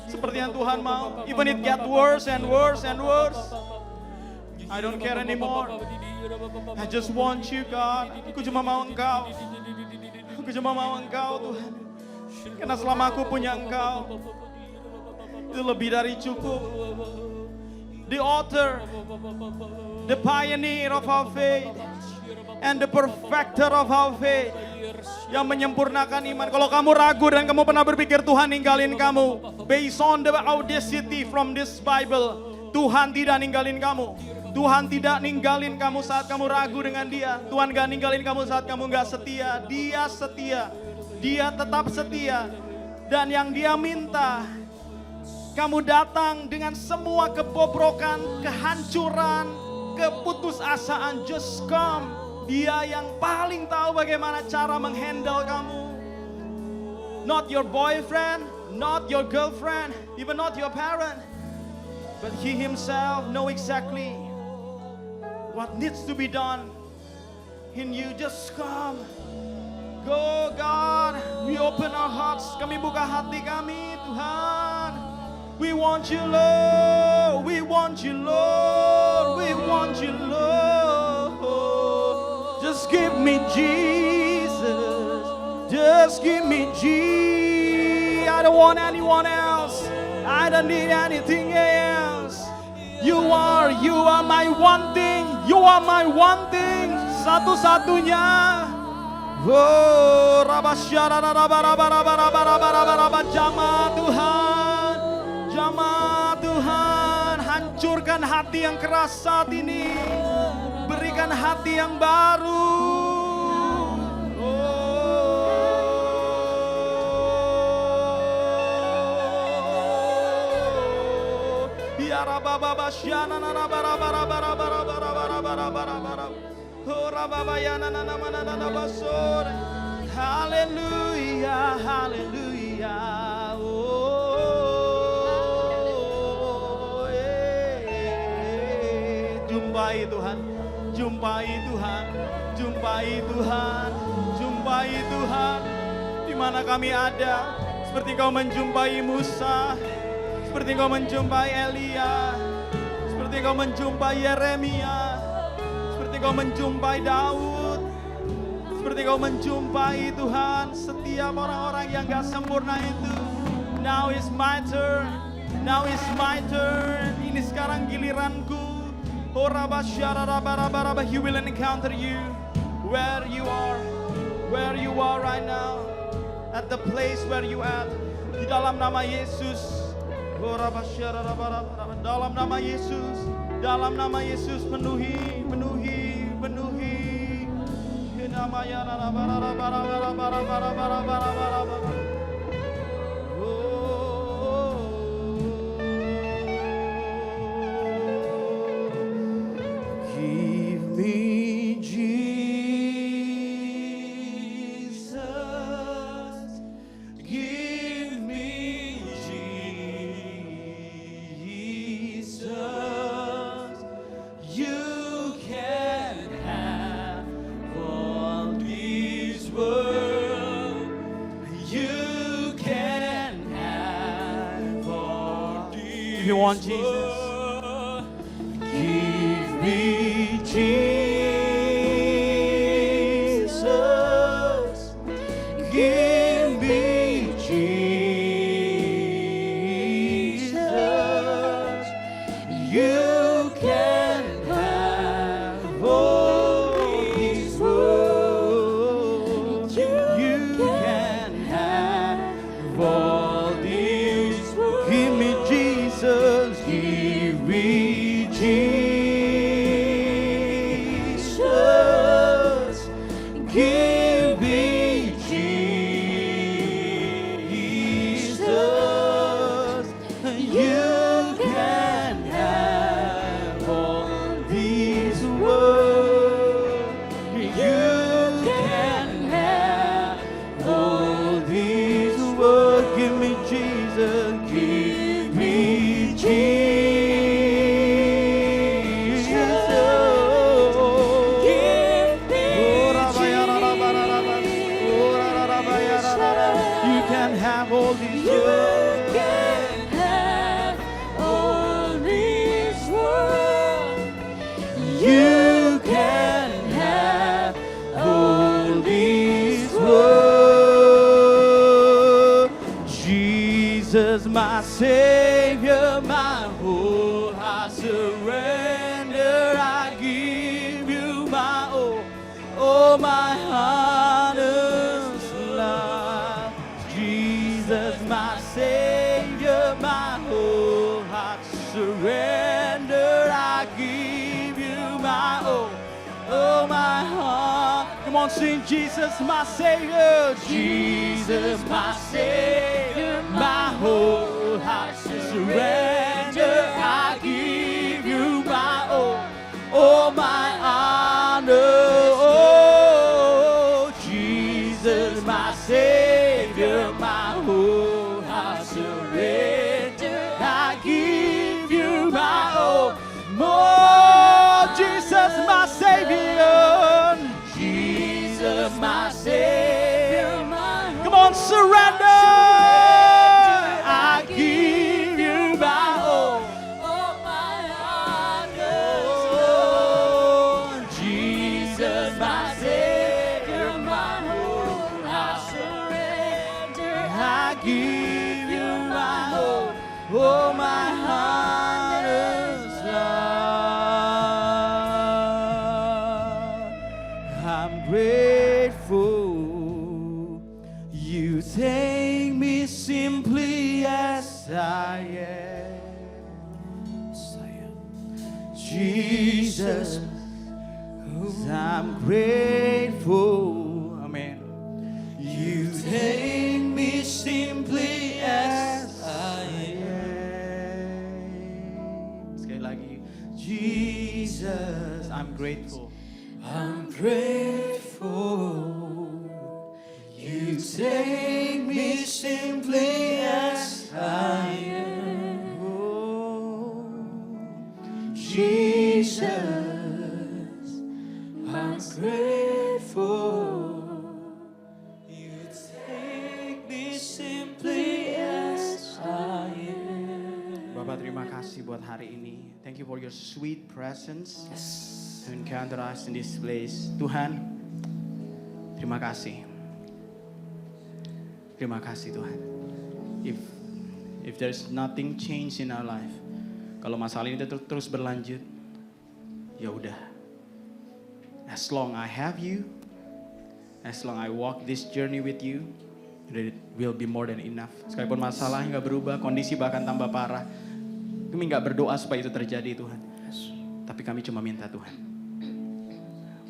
seperti yang Tuhan mau. Even it get worse and worse and worse. I don't care anymore. I just want you, God. Aku cuma mau Engkau. Tuhan. Karena selama aku punya Engkau, itu lebih dari cukup. The author, the pioneer of our faith, and the perfecter of our faith, yang menyempurnakan iman. Kalau kamu ragu dan kamu pernah berpikir Tuhan ninggalin kamu, based on the audacity from this Bible, Tuhan tidak ninggalin kamu. Tuhan tidak ninggalin kamu saat kamu ragu dengan Dia. Tuhan gak ninggalin kamu saat kamu gak setia. Dia setia. Dia tetap setia. Dan yang Dia minta, kamu datang dengan semua kebobrokan, kehancuran, keputusasaan. Just come. Dia yang paling tahu bagaimana cara menghandle kamu. Not your boyfriend, not your girlfriend, even not your parent. But He Himself know exactly what needs to be done in you. Just come. Go God. We open our hearts. Kami buka hati kami, Tuhan. We want you, Lord. We want you, Lord. We want you, Lord. Just give me Jesus. Just give me Jesus. I don't want anyone else. I don't need anything else. You are my one thing. You are my one thing. Satu-satunya. Oh, rabasyara rabarabarabarabarabarabarabar jamaah Tuhan. Jamaah Tuhan, hancurkan hati yang keras saat ini. Berikan hati yang baru. Biara baba syana na bara. Ora baba yana na na basore. Hallelujah, hallelujah. Jumpai Tuhan, jumpai Tuhan, jumpai Tuhan, jumpai Tuhan. Di mana kami ada, seperti Kau menjumpai Musa, seperti Kau menjumpai Elia, seperti Kau menjumpai Yeremia, seperti Kau menjumpai Daud, seperti Kau menjumpai Tuhan setiap orang-orang yang gak sempurna itu. Now is my turn, now is my turn. Ini sekarang giliranku. He will encounter you where you are right now, at the place where you at. Di dalam nama Yesus, dalam nama Yesus, dalam nama Yesus penuhi. Give me Jesus. you want Jesus. Give me Jesus. Give me Jesus. You can have all these words. You can have all these words. Give me Jesus. Give me Jesus. Give me Jesus. You can have all these words. You can have all these words. Give me Jesus. Give me Jesus. Give me You can have all these words. You can have all these words. Jesus, my Savior, my whole heart surrender. I give you my all my honest love. Jesus, my Savior, my whole heart surrender. I give you my all my heart. Come on, sing Jesus, my Savior. Jesus, my Savior, my whole heart surrender. I give you my all my honor. Oh, Jesus, my Savior, my whole heart surrender. I give you my all. More, Jesus, my Savior. Jesus, my Savior. Come on, surrender. I give you my all my honor. Jesus, my Savior, my whole heart surrender. I give you my all my honest love. I'm grateful. You take me simply as I am. Jesus, I'm grateful. Amen. You take me simply as I am. Sekali lagi. Jesus, I'm grateful. I'm grateful. You take me simply as I am. Oh, Jesus, I'm grateful. You take me simply as I am. Bapak, terima kasih buat hari ini. Thank you for your sweet presence to encounter us in this place. Tuhan, terima kasih. Terima kasih Tuhan. If there's nothing change in our life, kalau masalah ini terus berlanjut, ya udah. As long I have you, as long I walk this journey with you, it will be more than enough. Sekalipun masalah nggak berubah, kondisi bahkan tambah parah, kami nggak berdoa supaya itu terjadi Tuhan. Tapi kami cuma minta Tuhan,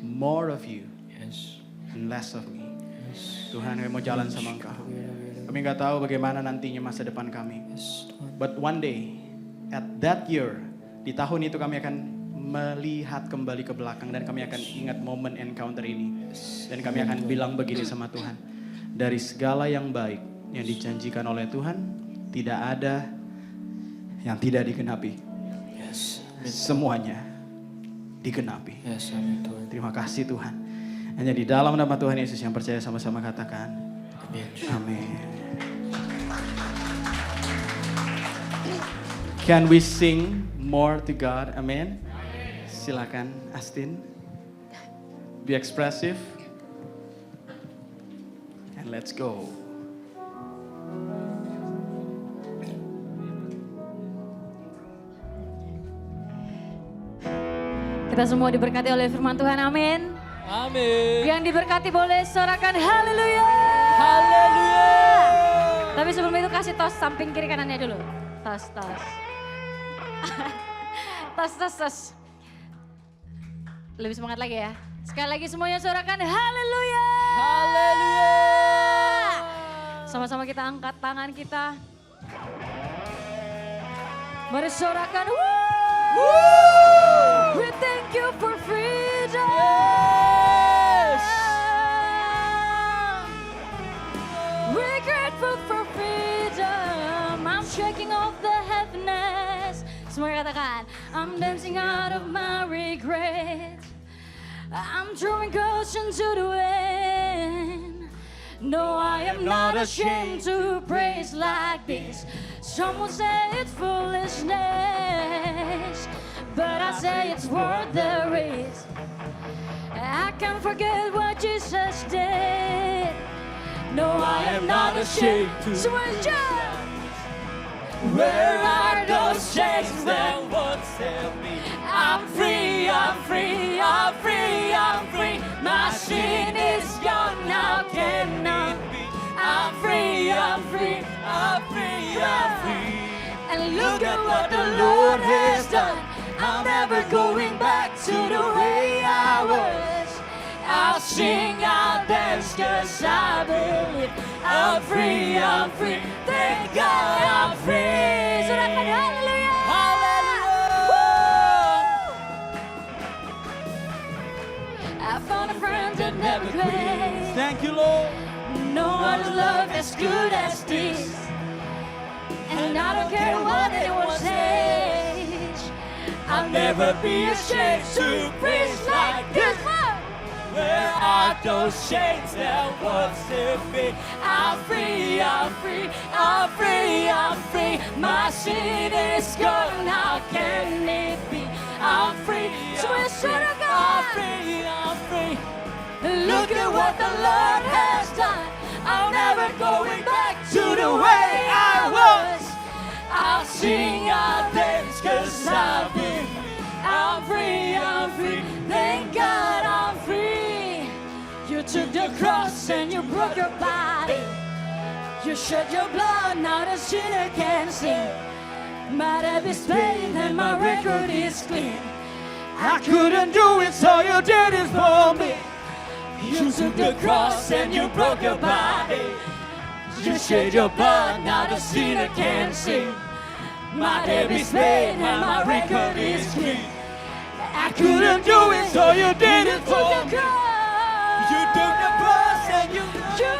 more of you and less of me. Tuhan, kami mau jalan sama Engkau. Kami nggak tahu bagaimana nantinya masa depan kami. But one day, at that year, di tahun itu kami akan melihat kembali ke belakang dan kami akan ingat momen encounter ini. Dan kami akan bilang begini sama Tuhan. Dari segala yang baik yang dijanjikan oleh Tuhan, tidak ada yang tidak digenapi. Semuanya digenapi. Terima kasih Tuhan. Hanya di dalam nama Tuhan Yesus yang percaya sama-sama katakan. Amin. Can we sing more to God? Amen. Silakan Astin. Be expressive. And let's go. Kita semua diberkati oleh firman Tuhan, amin. Amin. Yang diberkati boleh sorakan haleluya. Haleluya. Tapi sebelum itu kasih tos samping kiri kanannya dulu. Tos. tos. Lebih semangat lagi ya. Sekali lagi semuanya sorakan haleluya. Haleluya. Sama-sama kita angkat tangan kita. Mari sorakan. Woo! We thank you for freedom. Yes. We're grateful for freedom. I'm shaking off the heaviness. Semua katakan, I'm dancing out of my regrets. I'm throwing caution to the wind. No, I am not ashamed to praise like this. Someone say it's foolishness, but I say it's worth the risk. I can't forget what Jesus did. No, I am not ashamed to. Where are those chains that once held me? I'm free, I'm free, I'm free, I'm free. My sin is gone, now can it be? I'm free, I'm free, I'm free, I'm free. And look at what the Lord has done. I'm never going back to the way I was. I'll sing, I'll dance, 'cause I believe I'm free, I'm free. Thank God I'm free. Sorakan haleluya. I found a friend that never quit. Thank you, Lord. No other love as good as this. And I don't care what anyone says. I'll never be ashamed to preach like this. Where are those chains that once held me? I'm free, I'm free, I'm free, I'm free. My sin is gone, how can it be? I'm free, I'm free, I'm free. Look at what the Lord has done. I'm never going back to the way I was. I'll sing, I'll dance, 'cause I believe I'm free, I'm free. Thank God I'm free. You took the cross and you broke your body. You shed your blood, now the sinner can sing. My debt is paid and my record is clean. I couldn't do it, so you did it for me. You took the cross and you broke your body. You shed your blood, now the sinner can sing. My debt is paid and my record is clean. I couldn't do it, so you did it for me. You took the cross and you shed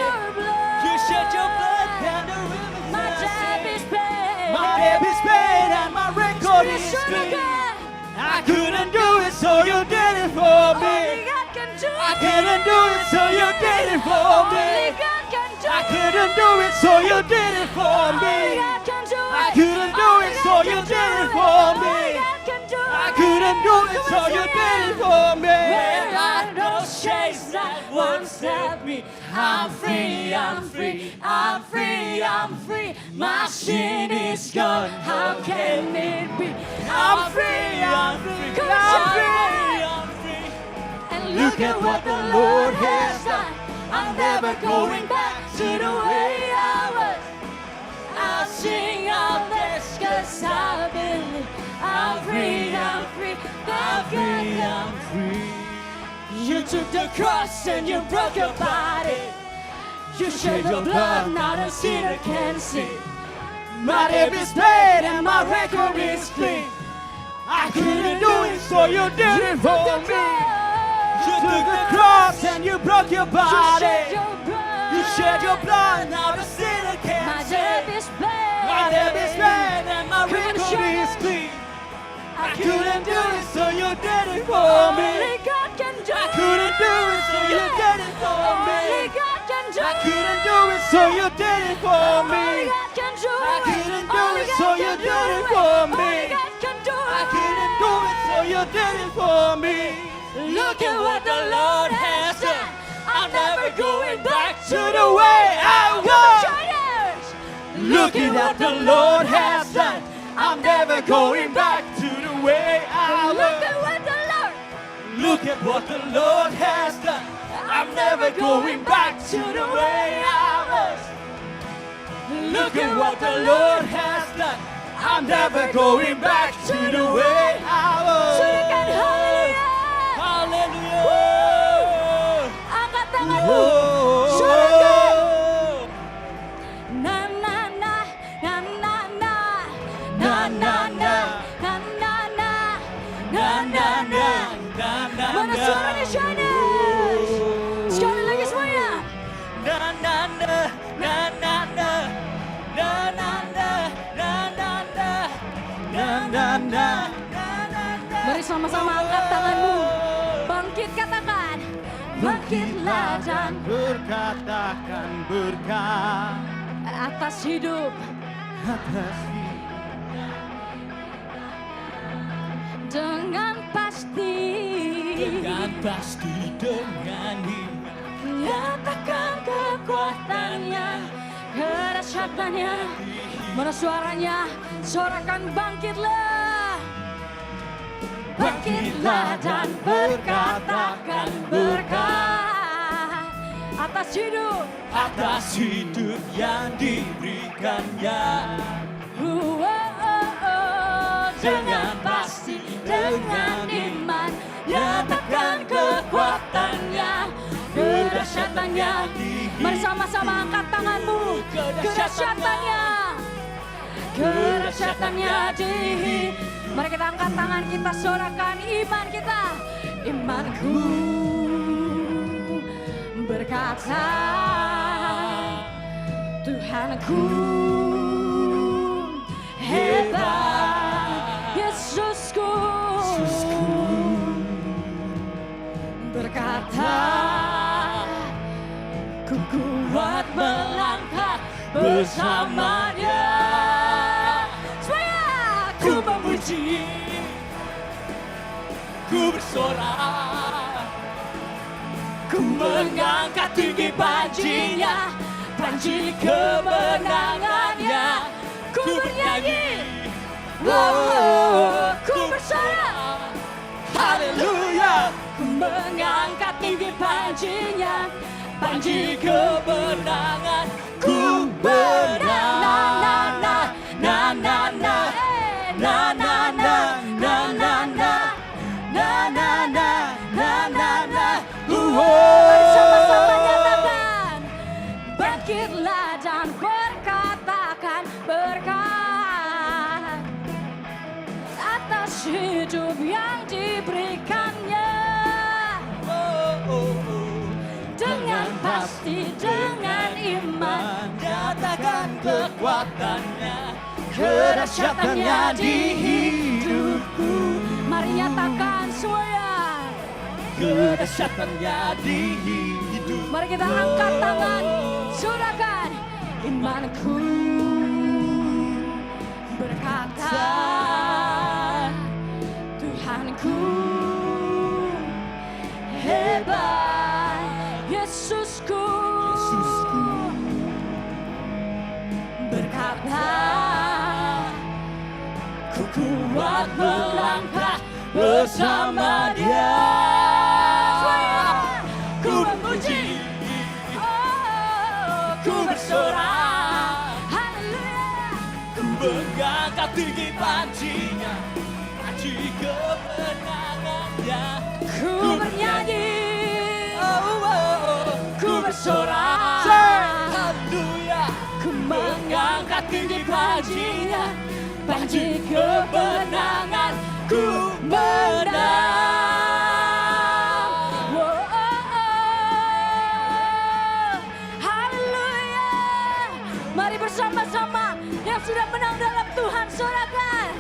your blood. You shed your blood and the river. My debt is paid. My debt is paid and my record is clean. I couldn't do it, so you did it for me. I couldn't do it, so you did it for me. I couldn't do it, so you did it for me. I couldn't do it, so you did it for me. I couldn't do it, so you did it for me. Where are those chains that once held me? I'm free, I'm free, I'm free, I'm free. My sin is gone, how can it be? I'm free, I'm free, I'm free, I'm free. And look at what the Lord has done. I'm never going back to the way I was. I'll sing, I'll dance, 'cause I believe I'm free, I'm free, I'm free, I'm free. You took the cross and you broke your body. You shed your blood, now the sinner can sing. My debt is paid and my record is clean. I couldn't do it, so you did it for me. You took the cross and you broke your body. You shed your blood, now the sinner can My sing. debt is paid. My debt is paid and my record is clean. I couldn't do it, so you did it for me. Only God can do I couldn't do it, so you did it for Only me. God can do I couldn't do it, so you did it for Only me. God can do I couldn't do it, so you did for Only me. God can do it. I couldn't do it, so you did it for me. Look at what the Lord has done. I'm never going back to the way way I I was. was. Look at what the Lord has done. I'm never going back to the way I Look was. at what the Lord. Look at what the Lord has done. I'm never going back to the way I was. Look at what the Lord has done. I'm never going back to the way I was. Surikan haleluya. Hallelujah. Angkat tanganmu. Oh. Surikan. Na na na na na na na na na na na na na na na. Mana suaranya Shines? Sekali lagi semuanya. Na na na na na na na na na na na na na na. Mari sama-sama angkat tanganmu. Bangkit katakan. Bangkitlah dan Berkatakan berkat atas hidup. atas Dengan pasti. Dengan pasti dengan Nyatakan kekuatannya, kedahsyatannya. Mana suaranya? Sorakan bangkitlah. Bangkitlah dan berkatakan berkat atas hidup. atas hidup yang diberikannya. Dengan pasti, dengan iman, nyatakan kekuatannya, kedahsyatannya. Mari sama-sama angkat tanganmu. Kedahsyatannya, kedahsyatannya di. Mari kita angkat tangan, kita sorakan iman kita. Imanku berkata, Tuhanku hebat, Yesusku berkata, ku kuat melangkah bersama Dia. Semuanya, ku memuji, Ku bersorak, ku mengangkat tinggi panjinya, panji kemenangannya. ku bernyanyi, ku bersorak, Haleluya, ku mengangkat tinggi panjinya, panji kemenangan. Ku berang, berang, na na na na na na na na na na na na na na na. Mari sama-sama nyatakan, bangkitlah dan berkatakan berkat atas hidup yang diberikannya. Dengan pasti, dengan iman, Nyatakan kekuatannya, kedahsyatannya di hidupku. mari nyatakan semuanya. Kedahsyatannya di hidup. Mari kita angkat tangan, sorakan. Imanku berkata, Tuhanku hebat, Yesusku berkata, ku kuat melangkah bersama Dia. Ku memuji, ku bersorak, haleluya. Ku mengangkat tinggi panjinya, panji kemenangannya. Ku bernyanyi, ku bersorak, Haleluya, ku mengangkat tinggi panjinya, panji kemenangan. Ku menang. Haleluya. Mari bersama-sama yang sudah menang dalam Tuhan, sorakan.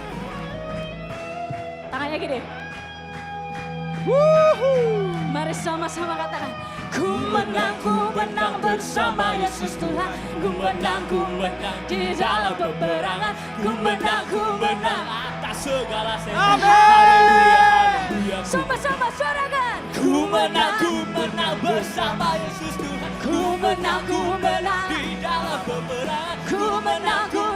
Tangannya gini. Mari sama-sama katakan, Ku menang bersama Yesus Tuhan. Ku menang di dalam peperangan. Ku menang atas segala setan. Amin. Haleluya, haleluya. Sama-sama suarakan. Ku menang bersama Yesus Tuhan. Ku menang di dalam peperangan. Ku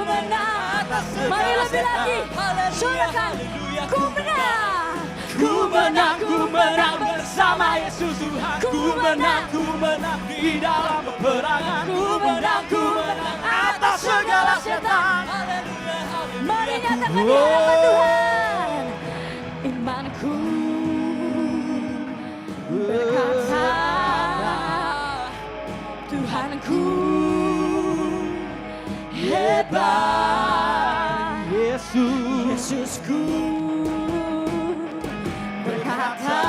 menang atas segala Mari lebih setan. lagi. Haleluya, Suarakan. haleluya. Ku menang. Ku menang bersama Yesus Tuhan. Ku menang di dalam peperangan. Ku menang atas segala setan. Haleluya, haleluya. Mari nyatakan di hadapan Tuhan. Imanku berkata, Tuhanku hebat. Yesusku berkata,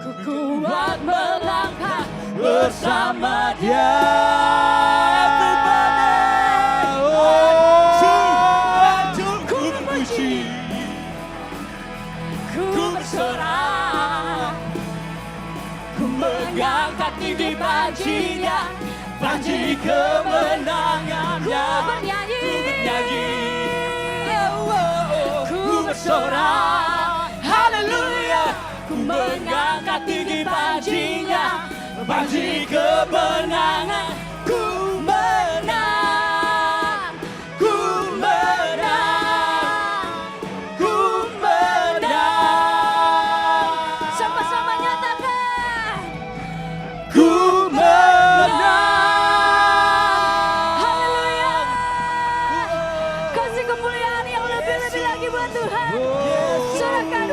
ku kuat melangkah bersama Dia. Ku puji, Ku bersorak, ku mengangkat tinggi banjinya, banji kemenangannya. ku bernyanyi, Ku bersorak, haleluya. Ku mengangkat tinggi banjinya, banji kemenangan. Ku menang, ku menang, ku menang. sama-sama nyatakan, Ku menang. haleluya. Kasih kemuliaan yang lebih-lebih lagi buat Tuhan. Sorakan